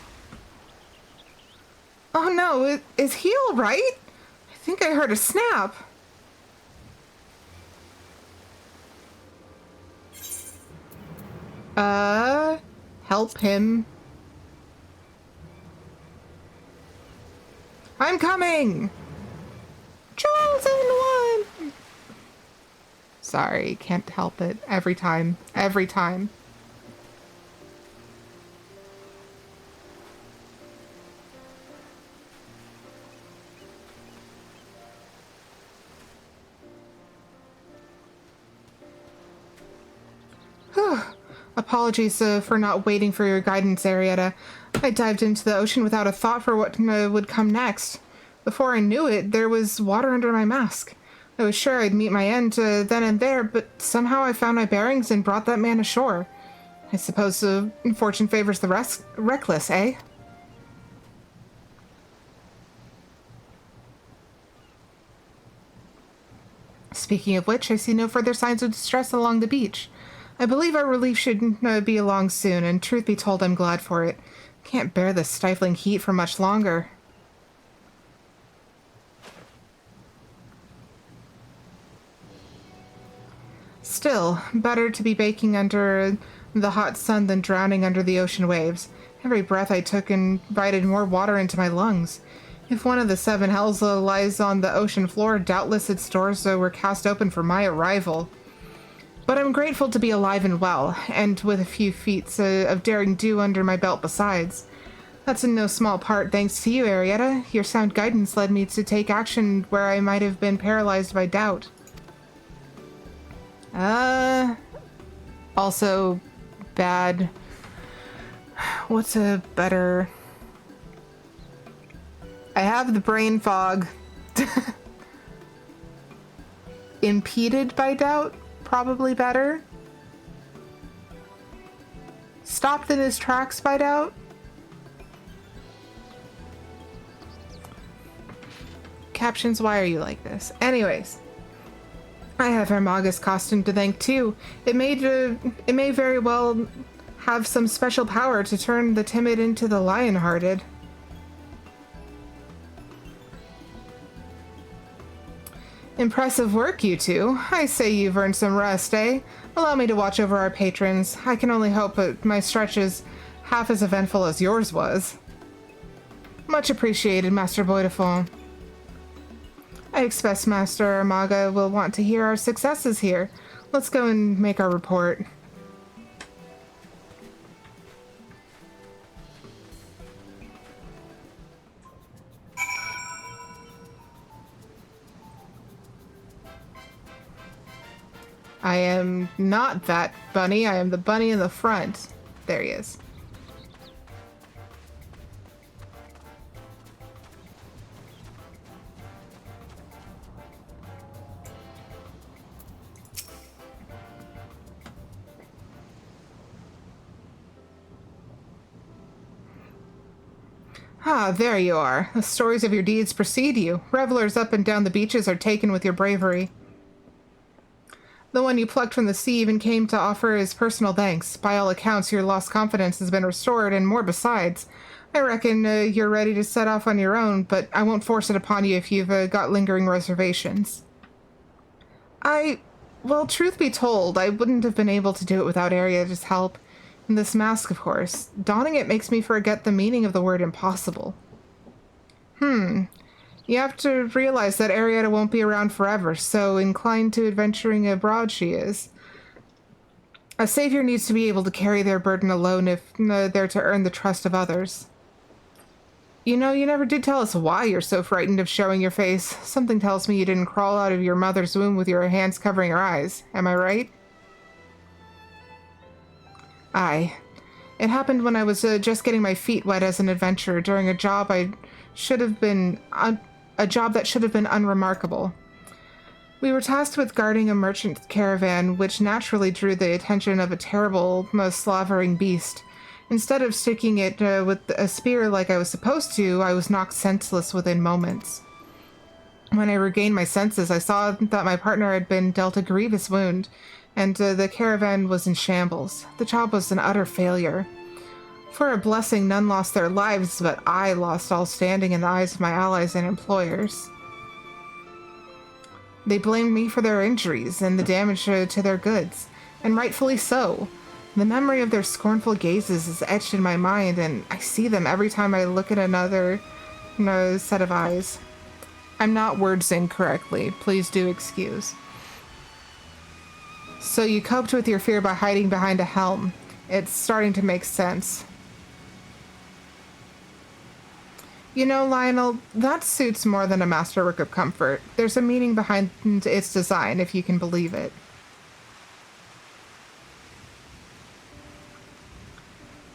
Oh no, is he alright? I think I heard a snap. Help him. I'm coming! Chosen one! Sorry, can't help it. Every time. Every time. Apologies for not waiting for your guidance, Arietta. I dived into the ocean without a thought for what would come next. Before I knew it, there was water under my mask. I was sure I'd meet my end then and there, but somehow I found my bearings and brought that man ashore. I suppose fortune favors the reckless, eh? Speaking of which, I see no further signs of distress along the beach. I believe our relief should be along soon, and truth be told, I'm glad for it. Can't bear this stifling heat for much longer. Still, better to be baking under the hot sun than drowning under the ocean waves. Every breath I took invited more water into my lungs. If one of the seven hells lies on the ocean floor, doubtless its doors were cast open for my arrival. But I'm grateful to be alive and well, and with a few feats of daring do under my belt besides. That's in no small part thanks to you, Arietta. Your sound guidance led me to take action where I might have been paralyzed by doubt. Also bad. What's a better... I have the brain fog. Impeded by doubt? Probably better. Stopped in his tracks by doubt? Captions, why are you like this? Anyways. I have Hermaga's costume to thank too. It may very well have some special power to turn the timid into the lion-hearted. Impressive work, you two. I say you've earned some rest, eh? Allow me to watch over our patrons. I can only hope that my stretch is half as eventful as yours was. Much appreciated, Master Boidefond. I expect Master Hermaga will want to hear our successes here. Let's go and make our report. I am not that bunny. I am the bunny in the front. There he is. Ah, there you are. The stories of your deeds precede you. Revelers up and down the beaches are taken with your bravery. The one you plucked from the sea even came to offer his personal thanks. By all accounts, your lost confidence has been restored, and more besides. I reckon you're ready to set off on your own, but I won't force it upon you if you've got lingering reservations. Well, truth be told, I wouldn't have been able to do it without Arietta's help. And this mask, of course. Donning it makes me forget the meaning of the word impossible. You have to realize that Arietta won't be around forever, so inclined to adventuring abroad she is. A savior needs to be able to carry their burden alone if they're to earn the trust of others. You know, you never did tell us why you're so frightened of showing your face. Something tells me you didn't crawl out of your mother's womb with your hands covering your eyes. Am I right? Aye. It happened when I was just getting my feet wet as an adventurer during a job that should have been unremarkable. We were tasked with guarding a merchant caravan, which naturally drew the attention of a terrible, most slavering beast. Instead of sticking it with a spear like I was supposed to, I was knocked senseless within moments. When I regained my senses, I saw that my partner had been dealt a grievous wound, and the caravan was in shambles. The job was an utter failure. For a blessing, none lost their lives, but I lost all standing in the eyes of my allies and employers. They blamed me for their injuries and the damage to their goods, and rightfully so. The memory of their scornful gazes is etched in my mind, and I see them every time I look at another set of eyes. I'm not wordsing correctly. Please do excuse. So you coped with your fear by hiding behind a helm. It's starting to make sense. You know, Lionel, that suit's more than a masterwork of comfort. There's a meaning behind its design, if you can believe it.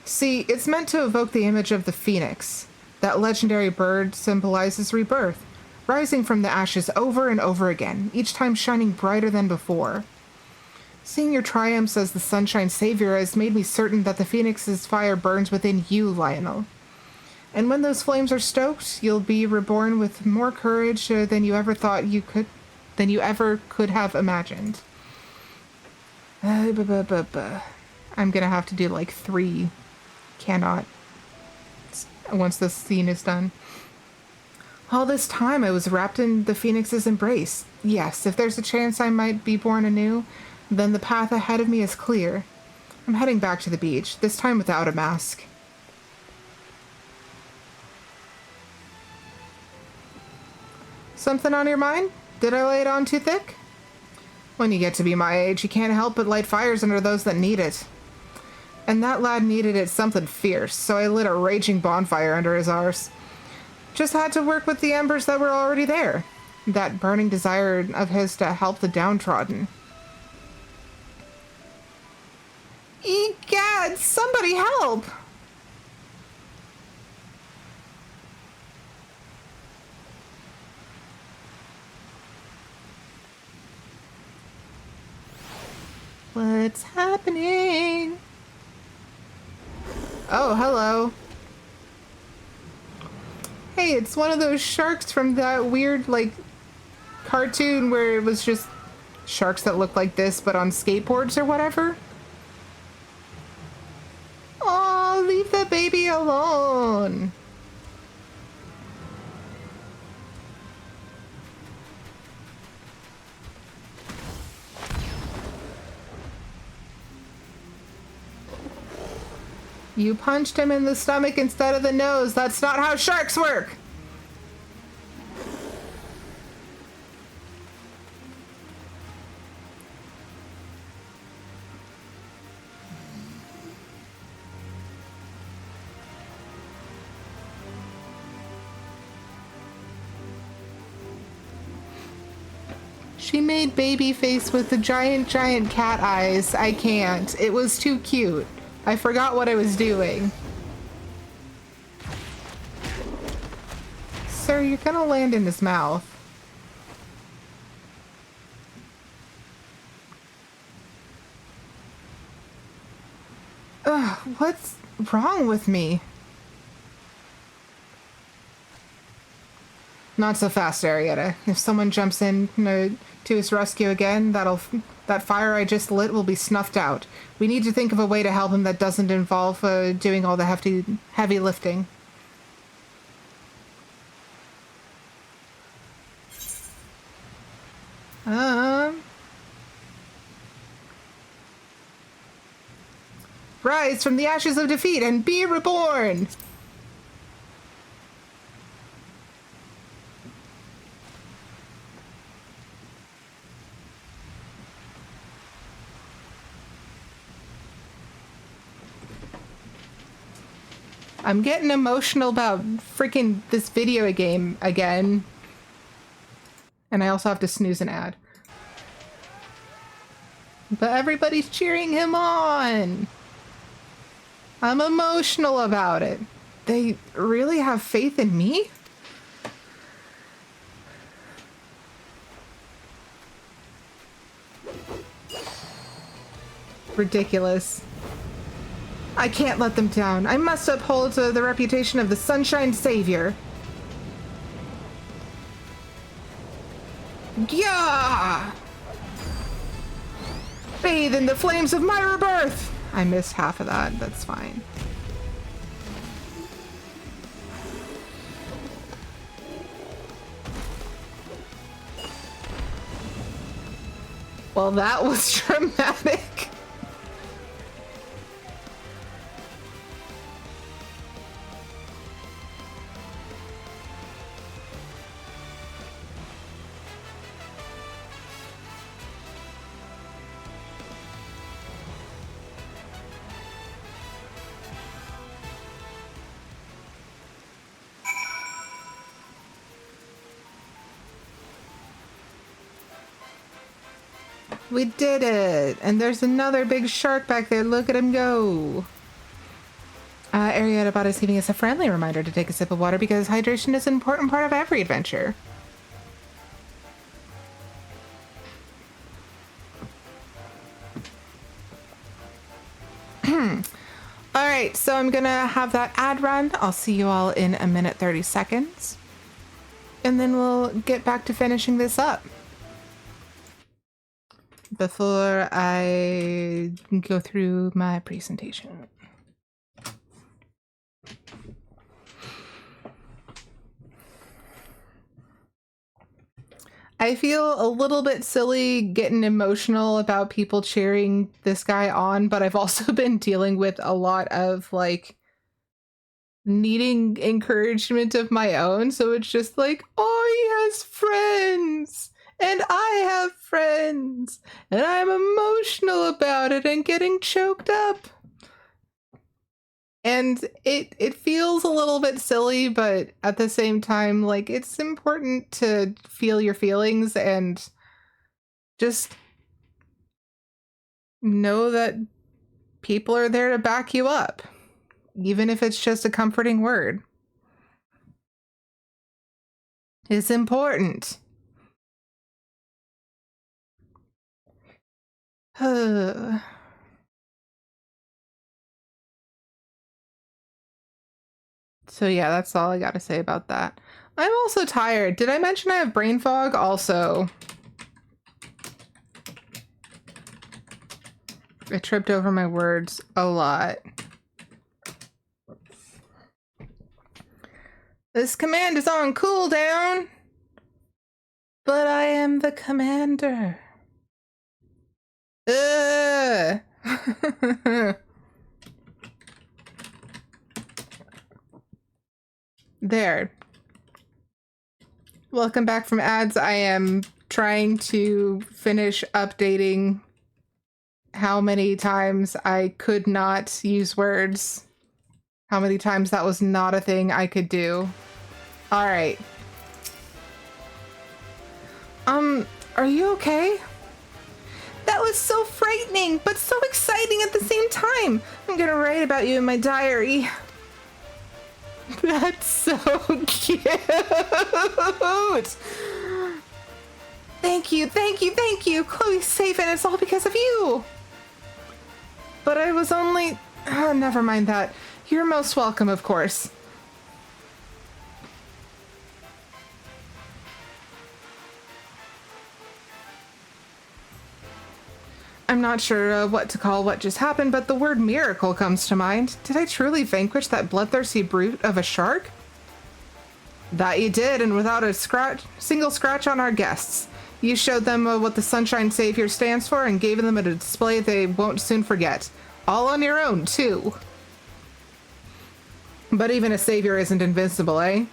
See, it's meant to evoke the image of the phoenix. That legendary bird symbolizes rebirth, rising from the ashes over and over again, each time shining brighter than before. Seeing your triumphs as the Sunshine Savior has made me certain that the Phoenix's fire burns within you, Lionel. And when those flames are stoked, you'll be reborn with more courage than you ever thought you could than you ever could have imagined. I'm gonna have to do like 3 cannot once this scene is done. All this time I was wrapped in the Phoenix's embrace. Yes, if there's a chance I might be born anew, then the path ahead of me is clear. I'm heading back to the beach, this time without a mask. Something on your mind? Did I lay it on too thick? When you get to be my age, you can't help but light fires under those that need it. And that lad needed it something fierce, so I lit a raging bonfire under his arse. Just had to work with the embers that were already there. That burning desire of his to help the downtrodden. Egad, somebody help! What's happening? Oh, hello. Hey, it's one of those sharks from that weird, like, cartoon where it was just sharks that look like this, but on skateboards or whatever. Oh, leave the baby alone. You punched him in the stomach instead of the nose. That's not how sharks work. She made baby face with the giant cat eyes. I can't. It was too cute. I forgot what I was doing. Sir, you're gonna land in his mouth. Ugh, what's wrong with me? Not so fast, Arietta. If someone jumps in to his rescue again, that fire I just lit will be snuffed out. We need to think of a way to help him that doesn't involve doing all the heavy lifting. Rise from the ashes of defeat and be reborn! I'm getting emotional about freaking this video game again. And I also have to snooze an ad. But everybody's cheering him on! I'm emotional about it. They really have faith in me? Ridiculous. I can't let them down. I must uphold the reputation of the Sunshine Savior. Yeah! Bathe in the flames of my rebirth! I missed half of that. That's fine. Well, that was dramatic. We did it! And there's another big shark back there. Look at him go! Arietta Bot is giving us a friendly reminder to take a sip of water because hydration is an important part of every adventure. Alright, so I'm gonna have that ad run. I'll see you all in a minute 30 seconds. And then we'll get back to finishing this up. before I go through my presentation. I feel a little bit silly getting emotional about people cheering this guy on, but I've also been dealing with a lot of like needing encouragement of my own. So it's just like, oh, he has friends and I have friends and I'm emotional about it and getting choked up. And it feels a little bit silly, but at the same time, like, it's important to feel your feelings and just know that people are there to back you up, even if it's just a comforting word. It's important. So yeah, that's all I gotta say about that. I'm also tired. Did I mention I have brain fog? Also, I tripped over my words a lot. This command is on cooldown, but I am the commander. There. Welcome back from ads. I am trying to finish updating how many times I could not use words. How many times that was not a thing I could do. All right. Are you okay? That was so frightening, but so exciting at the same time. I'm gonna write about you in my diary. That's so cute. Thank you, thank you, thank you. Chloe's safe and it's all because of you. But I was only... Oh, never mind that. You're most welcome, of course. I'm not sure what to call what just happened, but the word miracle comes to mind. Did I truly vanquish that bloodthirsty brute of a shark? That you did, and without a single scratch on our guests. You showed them what the Sunshine Savior stands for and gave them a display they won't soon forget. All on your own, too. But even a savior isn't invincible, eh?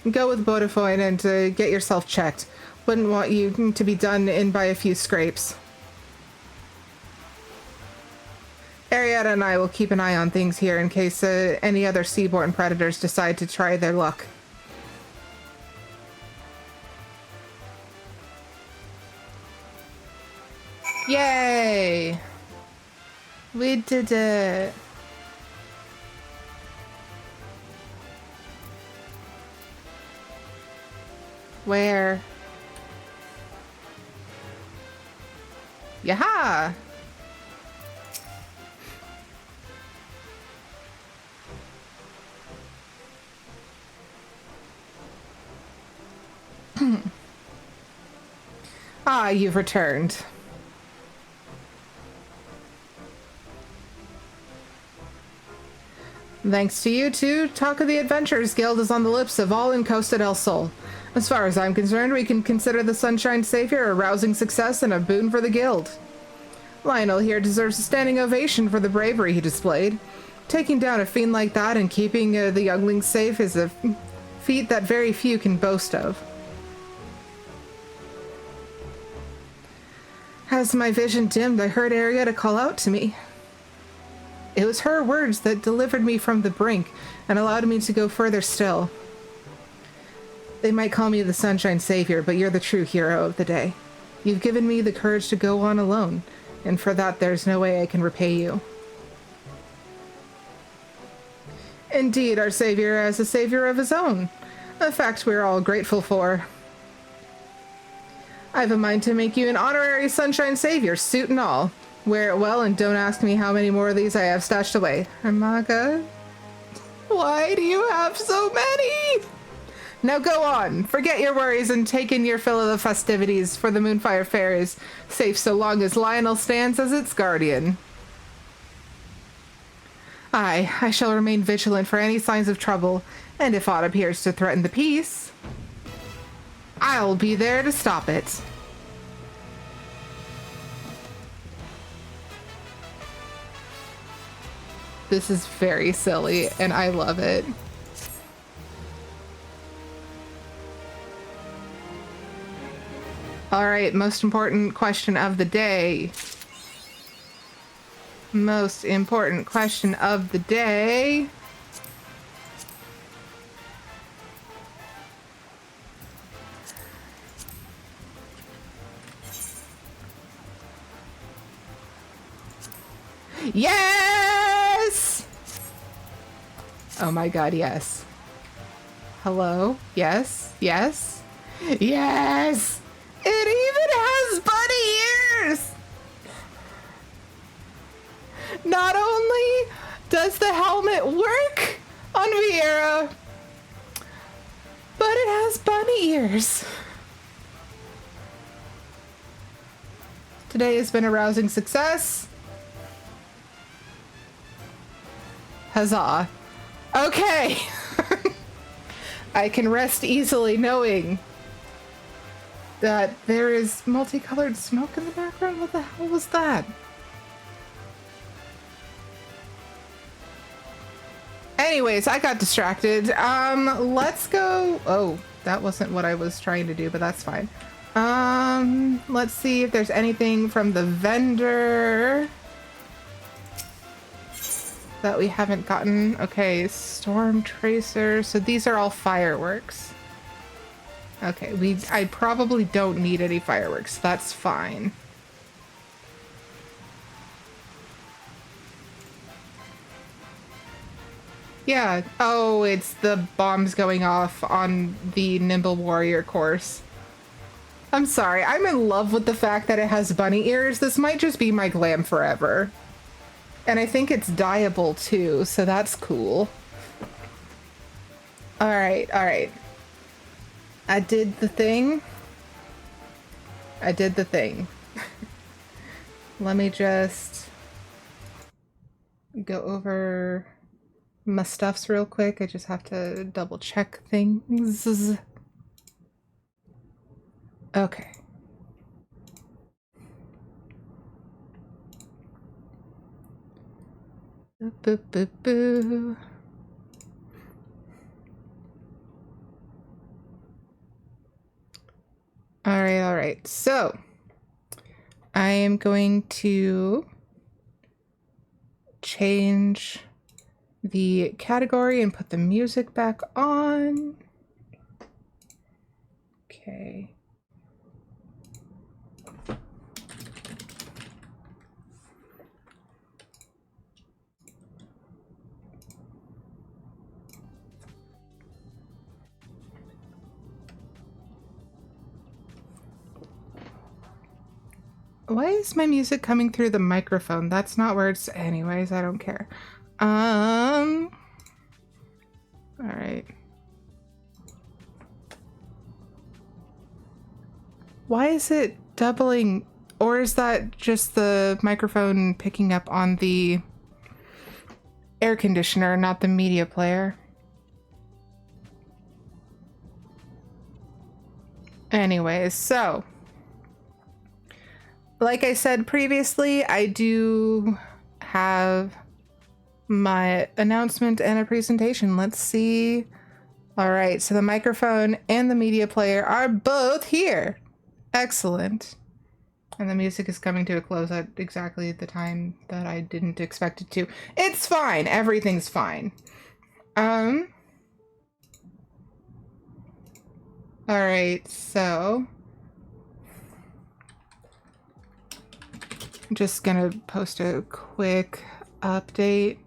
Go with Bodefoin and get yourself checked. Wouldn't want you to be done in by a few scrapes. Arietta and I will keep an eye on things here in case any other seaborne predators decide to try their luck. Yay! We did it! Where? Yaha! Ah, you've returned. Thanks to you two, talk of the Adventurers Guild is on the lips of all in Costa del Sol. As far as I'm concerned, we can consider the Sunshine Savior a rousing success and a boon for the guild. Lionel here deserves a standing ovation for the bravery he displayed. Taking down a fiend like that and keeping the younglings safe is a feat that very few can boast of. As my vision dimmed, I heard Arietta call out to me. It was her words that delivered me from the brink and allowed me to go further still. They might call me the Sunshine Savior, but you're the true hero of the day. You've given me the courage to go on alone, and for that there's no way I can repay you. Indeed, our savior has a savior of his own, a fact we're all grateful for. I have a mind to make you an honorary Sunshine Savior, suit and all. Wear it well and don't ask me how many more of these I have stashed away. Amaga, why do you have so many? Now go on, forget your worries and take in your fill of the festivities, for the Moonfire Fair is safe so long as Lionel stands as its guardian. Aye, I shall remain vigilant for any signs of trouble, and if aught appears to threaten the peace, I'll be there to stop it. This is very silly, and I love it. All right, most important question of the day. Most important question of the day. Yes! Oh my god, yes. Hello? Yes? Yes? Yes! It even has bunny ears! Not only does the helmet work on Vieira, but it has bunny ears. Today has been a rousing success. Huzzah. Okay. I can rest easily knowing that there is multicolored smoke in the background. What the hell was that? Anyways, I got distracted. Let's go. Oh, that wasn't what I was trying to do, but that's fine. Let's see if there's anything from the vendor that we haven't gotten. Okay, storm tracer. So these are all fireworks. Okay, I probably don't need any fireworks. That's fine. Yeah. Oh, it's the bombs going off on the Nimble Warrior course. I'm sorry. I'm in love with the fact that it has bunny ears. This might just be my glam forever. And I think it's dyeable too, so that's cool. All right, all right. I did the thing. I did the thing. Let me just go over my stuffs real quick. I just have to double check things. Okay. Boo, boo, boo. All right. So I am going to change the category and put the music back on. Okay. Why is my music coming through the microphone? That's not where it's... Anyways, I don't care. All right. Why is it doubling? Or is that just the microphone picking up on the air conditioner, not the media player? Anyways, so... Like I said previously, I do have my announcement and a presentation. Let's see. All right, so the microphone and the media player are both here. Excellent. And the music is coming to a close at exactly the time that I didn't expect it to. It's fine. Everything's fine. All right, so... I'm just gonna post a quick update.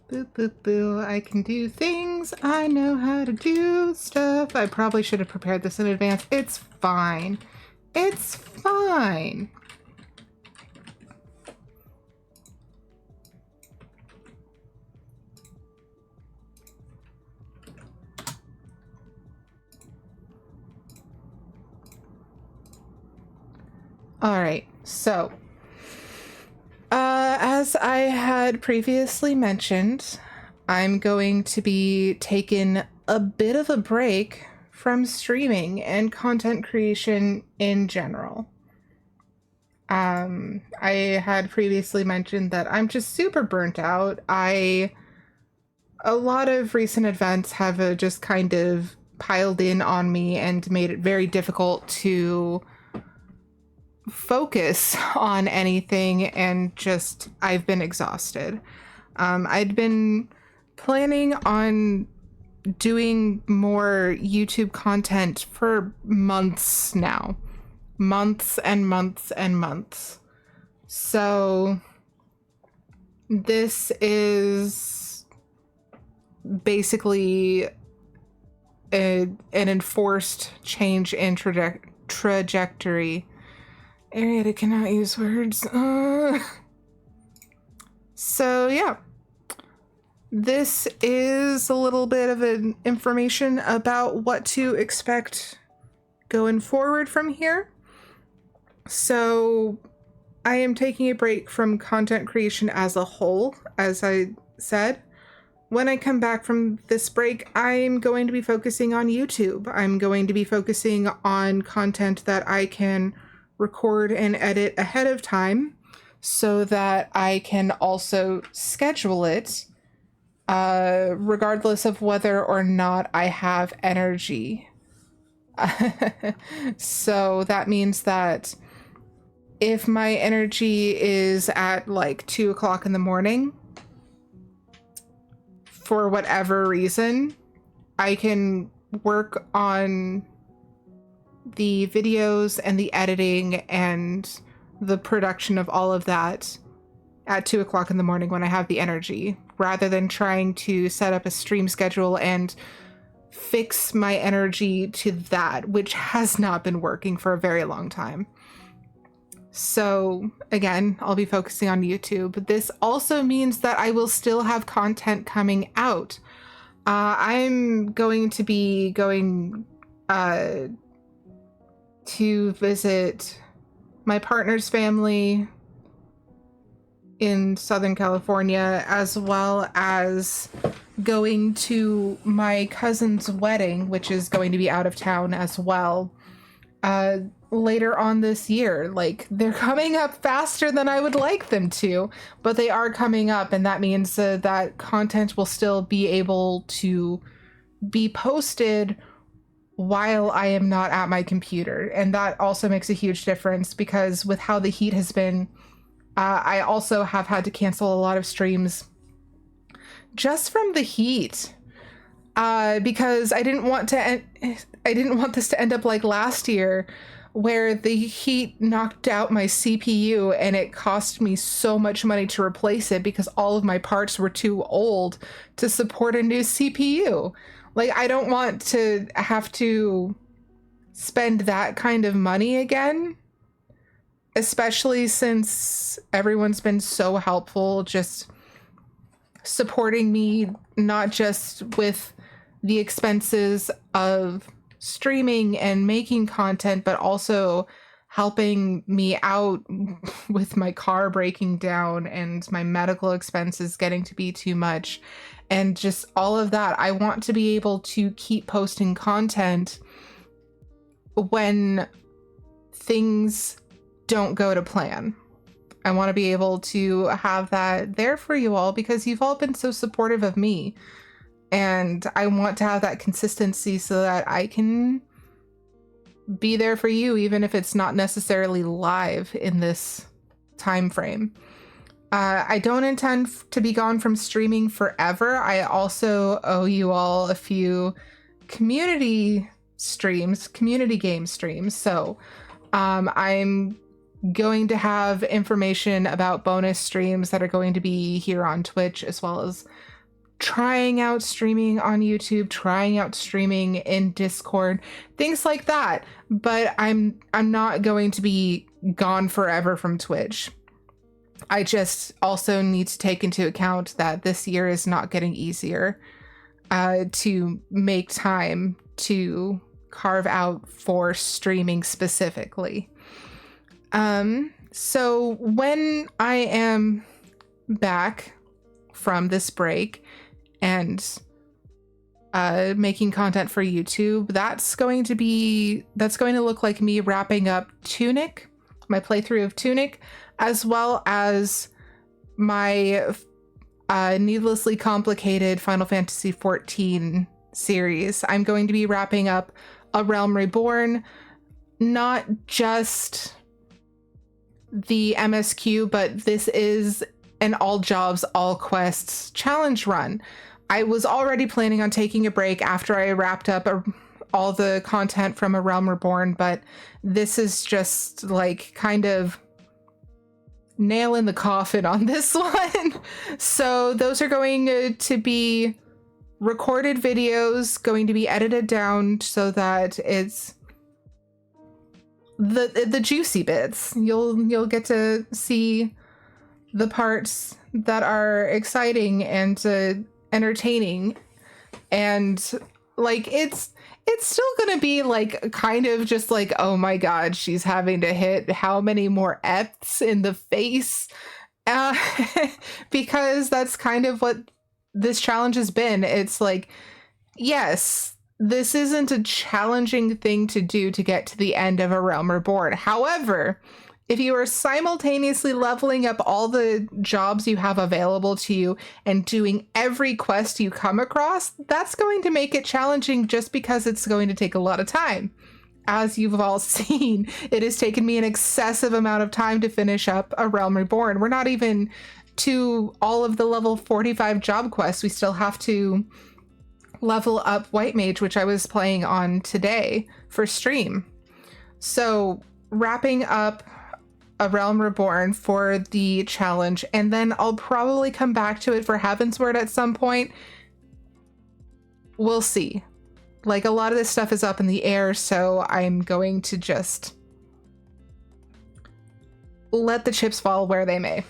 Boo, boo, boo. I can do things. I know how to do stuff. I probably should have prepared this in advance. It's fine. It's fine. All right, so as I had previously mentioned, I'm going to be taking a bit of a break from streaming and content creation in general. I had previously mentioned that I'm just super burnt out. A lot of recent events have just kind of piled in on me and made it very difficult to focus on anything, and just I've been exhausted. I'd been planning on doing more YouTube content for months now. Months and months and months. So this is basically an enforced change in trajectory. Arietta cannot use words. So yeah, this is a little bit of an information about what to expect going forward from here. So I am taking a break from content creation as a whole, as I said. When I come back from this break, I'm going to be focusing on YouTube. I'm going to be focusing on content that I can record and edit ahead of time so that I can also schedule it regardless of whether or not I have energy. So that means that if my energy is at like 2 o'clock in the morning, for whatever reason, I can work on the videos and the editing and the production of all of that at 2 o'clock in the morning when I have the energy, rather than trying to set up a stream schedule and fix my energy to that, which has not been working for a very long time. So again, I'll be focusing on YouTube. This also means that I will still have content coming out. I'm going to be going to visit my partner's family in Southern California, as well as going to my cousin's wedding, which is going to be out of town as well, later on this year. Like, they're coming up faster than I would like them to, but they are coming up, and that means that content will still be able to be posted while I am not at my computer. And that also makes a huge difference, because with how the heat has been, I also have had to cancel a lot of streams just from the heat, because I didn't want this to end up like last year, where the heat knocked out my CPU and it cost me so much money to replace it because all of my parts were too old to support a new CPU. Like, I don't want to have to spend that kind of money again, especially since everyone's been so helpful, just supporting me, not just with the expenses of streaming and making content, but also helping me out with my car breaking down and my medical expenses getting to be too much, and just all of that. I want to be able to keep posting content when things don't go to plan. I want to be able to have that there for you all, because you've all been so supportive of me, and I want to have that consistency so that I can be there for you, even if it's not necessarily live in this time frame. I don't intend to be gone from streaming forever. I also owe you all a few community game streams. So I'm going to have information about bonus streams that are going to be here on Twitch, as well as trying out streaming on YouTube, trying out streaming in Discord, things like that. But I'm not going to be gone forever from Twitch. I just also need to take into account that this year is not getting easier to make time to carve out for streaming specifically. So when I am back from this break and making content for YouTube, that's going to look like me wrapping up Tunic, my playthrough of Tunic, as well as my needlessly complicated Final Fantasy XIV series. I'm going to be wrapping up A Realm Reborn, not just the MSQ, but this is an all jobs, all quests challenge run. I was already planning on taking a break after I wrapped up all the content from A Realm Reborn, but this is just like kind of nail in the coffin on this one. So those are going to be recorded videos, going to be edited down so that it's the juicy bits. You'll get to see the parts that are exciting and entertaining, and like it's still gonna be like kind of just like, oh my god, she's having to hit how many more F's in the face, because that's kind of what this challenge has been. It's like, yes, this isn't a challenging thing to do to get to the end of A Realm Reborn. However, if you are simultaneously leveling up all the jobs you have available to you and doing every quest you come across, that's going to make it challenging just because it's going to take a lot of time. As you've all seen, it has taken me an excessive amount of time to finish up A Realm Reborn. We're not even to all of the level 45 job quests. We still have to level up White Mage, which I was playing on today for stream. So wrapping up A Realm Reborn for the challenge, and then I'll probably come back to it for Heavensward at some point. We'll see. Like, a lot of this stuff is up in the air, so I'm going to just let the chips fall where they may.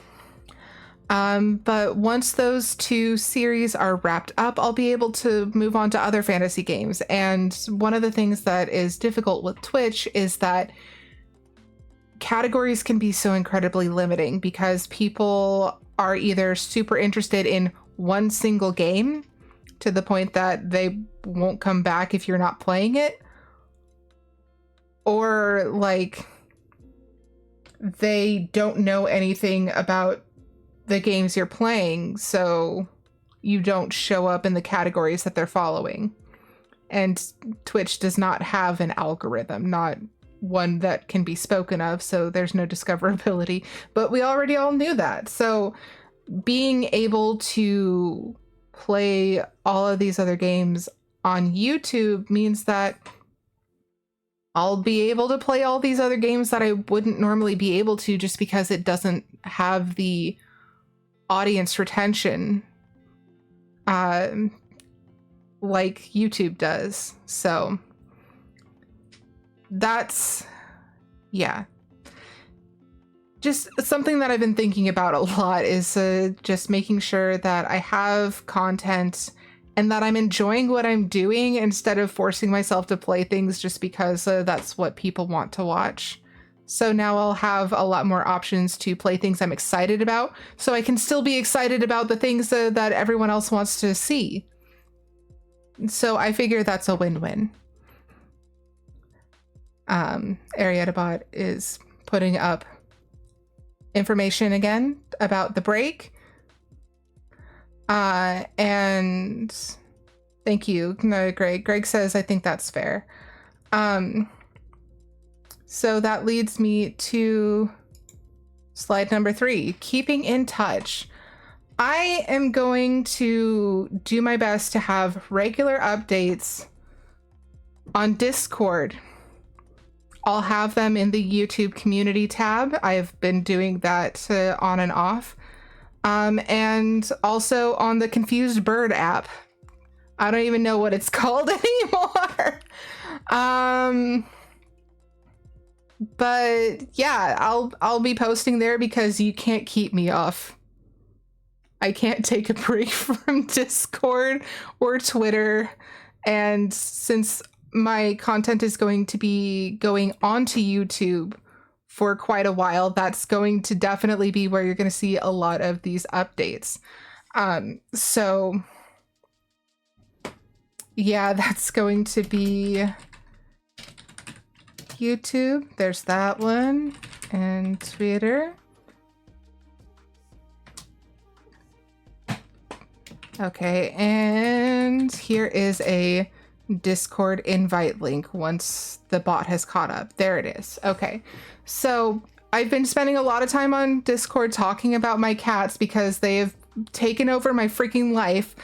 But once those two series are wrapped up, I'll be able to move on to other fantasy games. And one of the things that is difficult with Twitch is that categories can be so incredibly limiting because people are either super interested in one single game to the point that they won't come back if you're not playing it, or like they don't know anything about the games you're playing, so you don't show up in the categories that they're following. And Twitch does not have an algorithm, not one that can be spoken of, so there's no discoverability. But we already all knew that. So being able to play all of these other games on YouTube means that I'll be able to play all these other games that I wouldn't normally be able to, just because it doesn't have the audience retention like YouTube does. So that's, yeah, just something that I've been thinking about a lot is just making sure that I have content and that I'm enjoying what I'm doing instead of forcing myself to play things just because that's what people want to watch. So now I'll have a lot more options to play things I'm excited about, so I can still be excited about the things that everyone else wants to see. So I figure that's a win-win. Ariadabot is putting up information again about the break. And thank you, no, Greg. Greg says, I think that's fair. So that leads me to slide number 3, keeping in touch. I am going to do my best to have regular updates on Discord. I'll have them in the YouTube community tab. I've been doing that on and off. and also on the Confused Bird app. I don't even know what it's called anymore. But yeah, I'll be posting there because you can't keep me off. I can't take a break from Discord or Twitter, and since my content is going to be going onto YouTube for quite a while, that's going to definitely be where you're going to see a lot of these updates. So yeah, that's going to be YouTube. There's that one, and Twitter. Okay, and here is a Discord invite link once the bot has caught up. There it is. Okay, so I've been spending a lot of time on Discord talking about my cats because they have taken over my freaking life.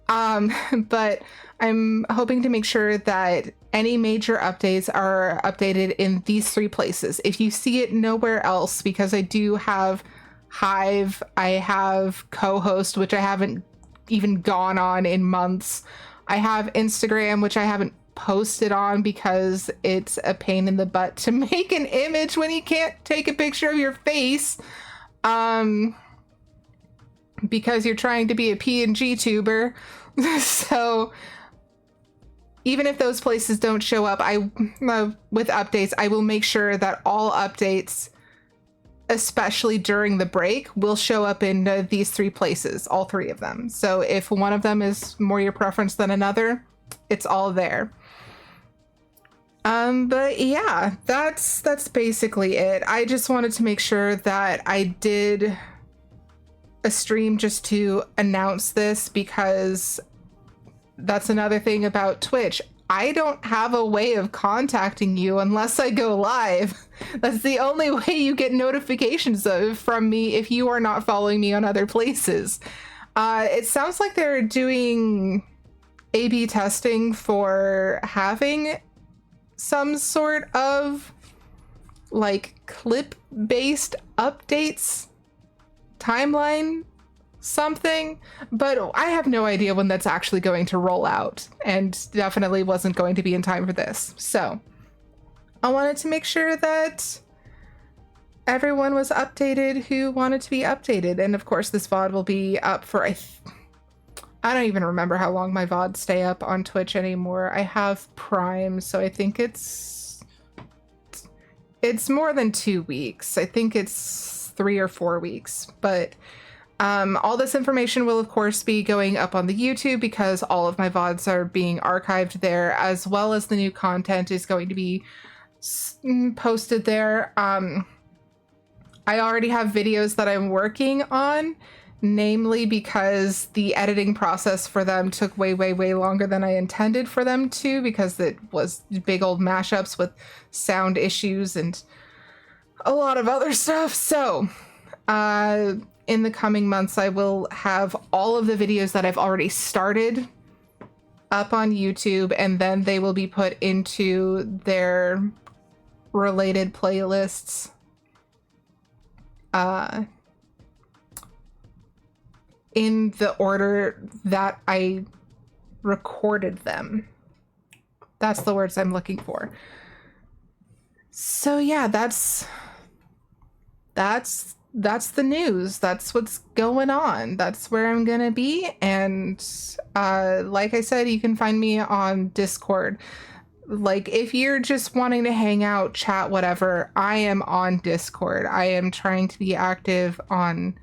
But I'm hoping to make sure that any major updates are updated in these 3 places. If you see it nowhere else, because I do have Hive, I have co-host, which I haven't even gone on in months. I have Instagram, which I haven't posted on because it's a pain in the butt to make an image when you can't take a picture of your face. Because you're trying to be a PNG tuber. So even if those places don't show up, with updates, I will make sure that all updates, especially during the break, will show up in these 3 places, all 3 of them. So if one of them is more your preference than another, it's all there. But yeah, that's basically it. I just wanted to make sure that I did a stream just to announce this, because that's another thing about Twitch. I don't have a way of contacting you unless I go live. That's the only way you get notifications from me if you are not following me on other places. It sounds like they're doing A/B testing for having some sort of like clip-based updates timeline something, but I have no idea when that's actually going to roll out, and definitely wasn't going to be in time for this. So I wanted to make sure that everyone was updated who wanted to be updated. And of course this VOD will be up for I don't even remember how long my VODs stay up on Twitch anymore. I have Prime, so I think it's more than 2 weeks. I think it's 3 or 4 weeks, but all this information will of course be going up on the YouTube because all of my VODs are being archived there, as well as the new content is going to be posted there. I already have videos that I'm working on, namely because the editing process for them took way longer than I intended for them to, because it was big old mashups with sound issues and a lot of other stuff. So in the coming months, I will have all of the videos that I've already started up on YouTube, and then they will be put into their related playlists in the order that I recorded them. That's the words I'm looking for. So yeah, that's the news. That's what's going on. That's where I'm gonna be. And like I said, you can find me on Discord. Like, if you're just wanting to hang out, chat, whatever, I am on Discord. I am trying to be active on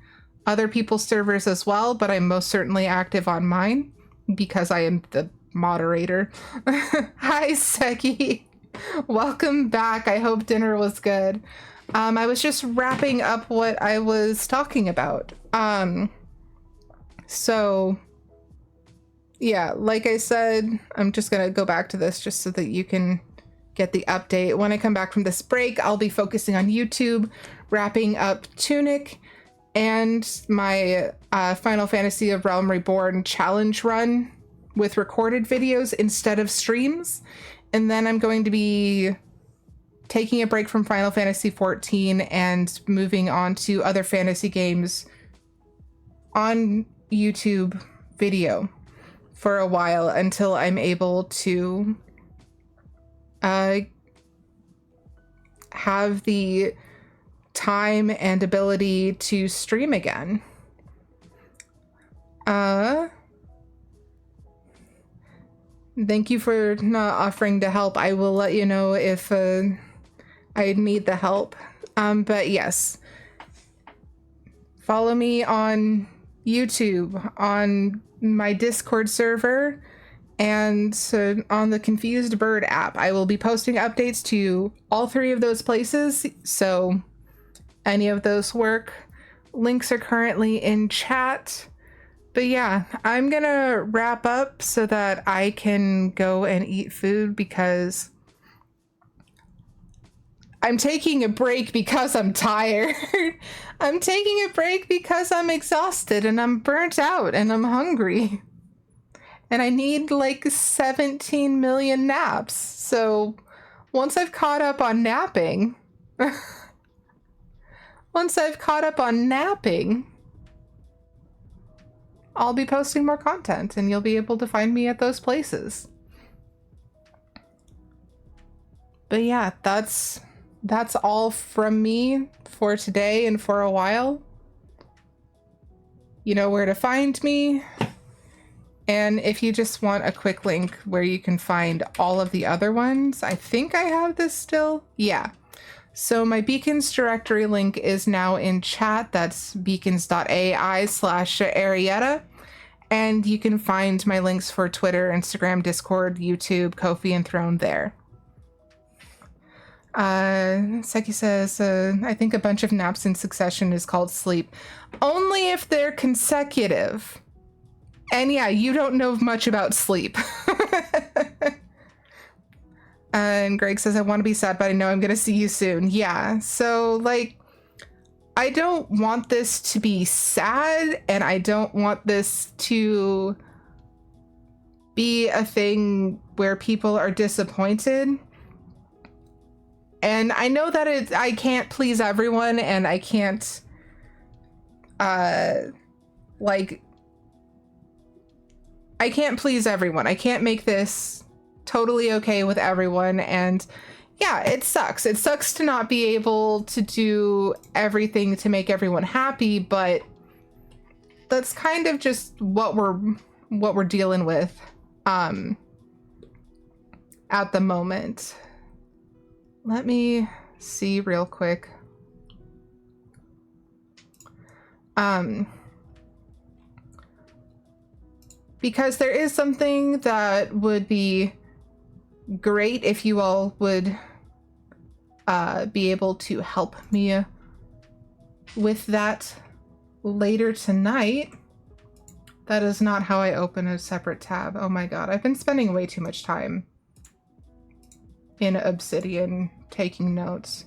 other people's servers as well, but I'm most certainly active on mine because I am the moderator. Hi, Seki. Welcome back. I hope dinner was good. I was just wrapping up what I was talking about. So yeah, like I said, I'm just gonna go back to this just so that you can get the update. When I come back from this break, I'll be focusing on YouTube, wrapping up Tunic and my Final Fantasy of Realm Reborn challenge run with recorded videos instead of streams. And then I'm going to be taking a break from Final Fantasy XIV and moving on to other fantasy games on YouTube video for a while until I'm able to have the time and ability to stream again. Thank you for not offering to help. I will let you know if I need the help. But yes, follow me on YouTube, on my Discord server, and on the Confused Bird app. I will be posting updates to all three of those places, so any of those work. Links are currently in chat. But yeah, I'm gonna wrap up so that I can go and eat food because I'm taking a break because I'm tired. I'm taking a break because I'm exhausted and I'm burnt out and I'm hungry. And I need like 17 million naps. So once I've caught up on napping, I'll be posting more content and you'll be able to find me at those places. But yeah, that's all from me for today and for a while. You know where to find me. And if you just want a quick link where you can find all of the other ones, I think I have this still. Yeah. So my beacons directory link is now in chat. That's beacons.ai/Arietta. And you can find my links for Twitter, Instagram, Discord, YouTube, Ko-fi, and Throne there. Seki says, I think a bunch of naps in succession is called sleep. Only if they're consecutive. And yeah, you don't know much about sleep. And Greg says, I want to be sad, but I know I'm going to see you soon. Yeah, so, like, I don't want this to be sad, and I don't want this to be a thing where people are disappointed. And I know that I can't please everyone, and I can't, I can't please everyone. I can't make this totally okay with everyone, and yeah, it sucks. It sucks to not be able to do everything to make everyone happy, but that's kind of just what we're dealing with at the moment. Let me see real quick. Because there is something that would be great if you all would be able to help me with that later tonight. That is not how I open a separate tab. Oh my god, I've been spending way too much time in Obsidian taking notes.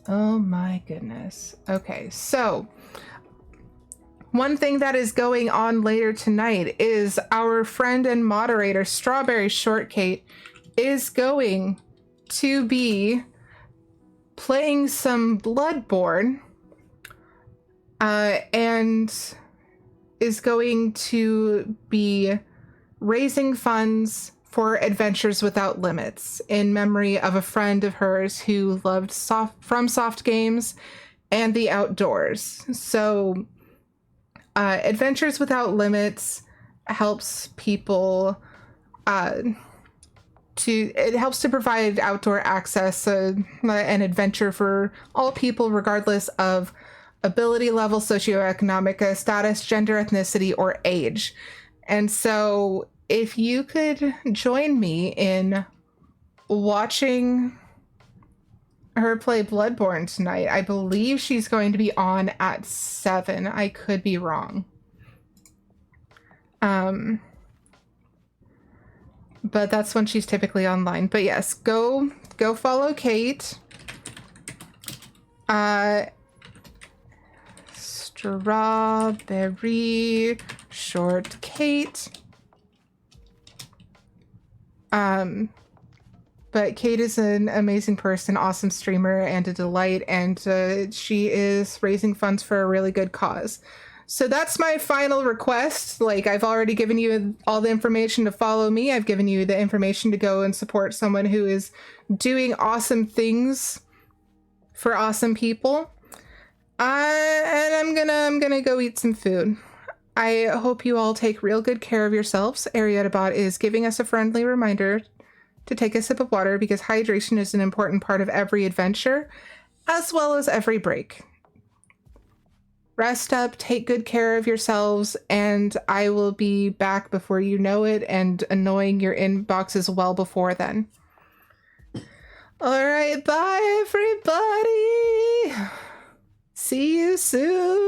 Oh my goodness. Okay, so one thing that is going on later tonight is our friend and moderator, Strawberry Shortcake, is going to be playing some Bloodborne and is going to be raising funds for Adventures Without Limits in memory of a friend of hers who loved FromSoft games and the outdoors. So Adventures Without Limits helps people it helps to provide outdoor access and adventure for all people regardless of ability level, socioeconomic status, gender, ethnicity, or age. And so if you could join me in watching her play Bloodborne tonight, I believe she's going to be on at 7. I could be wrong. But that's when she's typically online. But yes, go follow Kate. Strawberry Short Kate. But Kate is an amazing person, awesome streamer, and a delight, and she is raising funds for a really good cause. So that's my final request. Like, I've already given you all the information to follow me. I've given you the information to go and support someone who is doing awesome things for awesome people. And I'm gonna go eat some food. I hope you all take real good care of yourselves. AriadaBot is giving us a friendly reminder to take a sip of water because hydration is an important part of every adventure, as well as every break. Rest up, take good care of yourselves, and I will be back before you know it and annoying your inboxes well before then. All right, bye everybody. See you soon.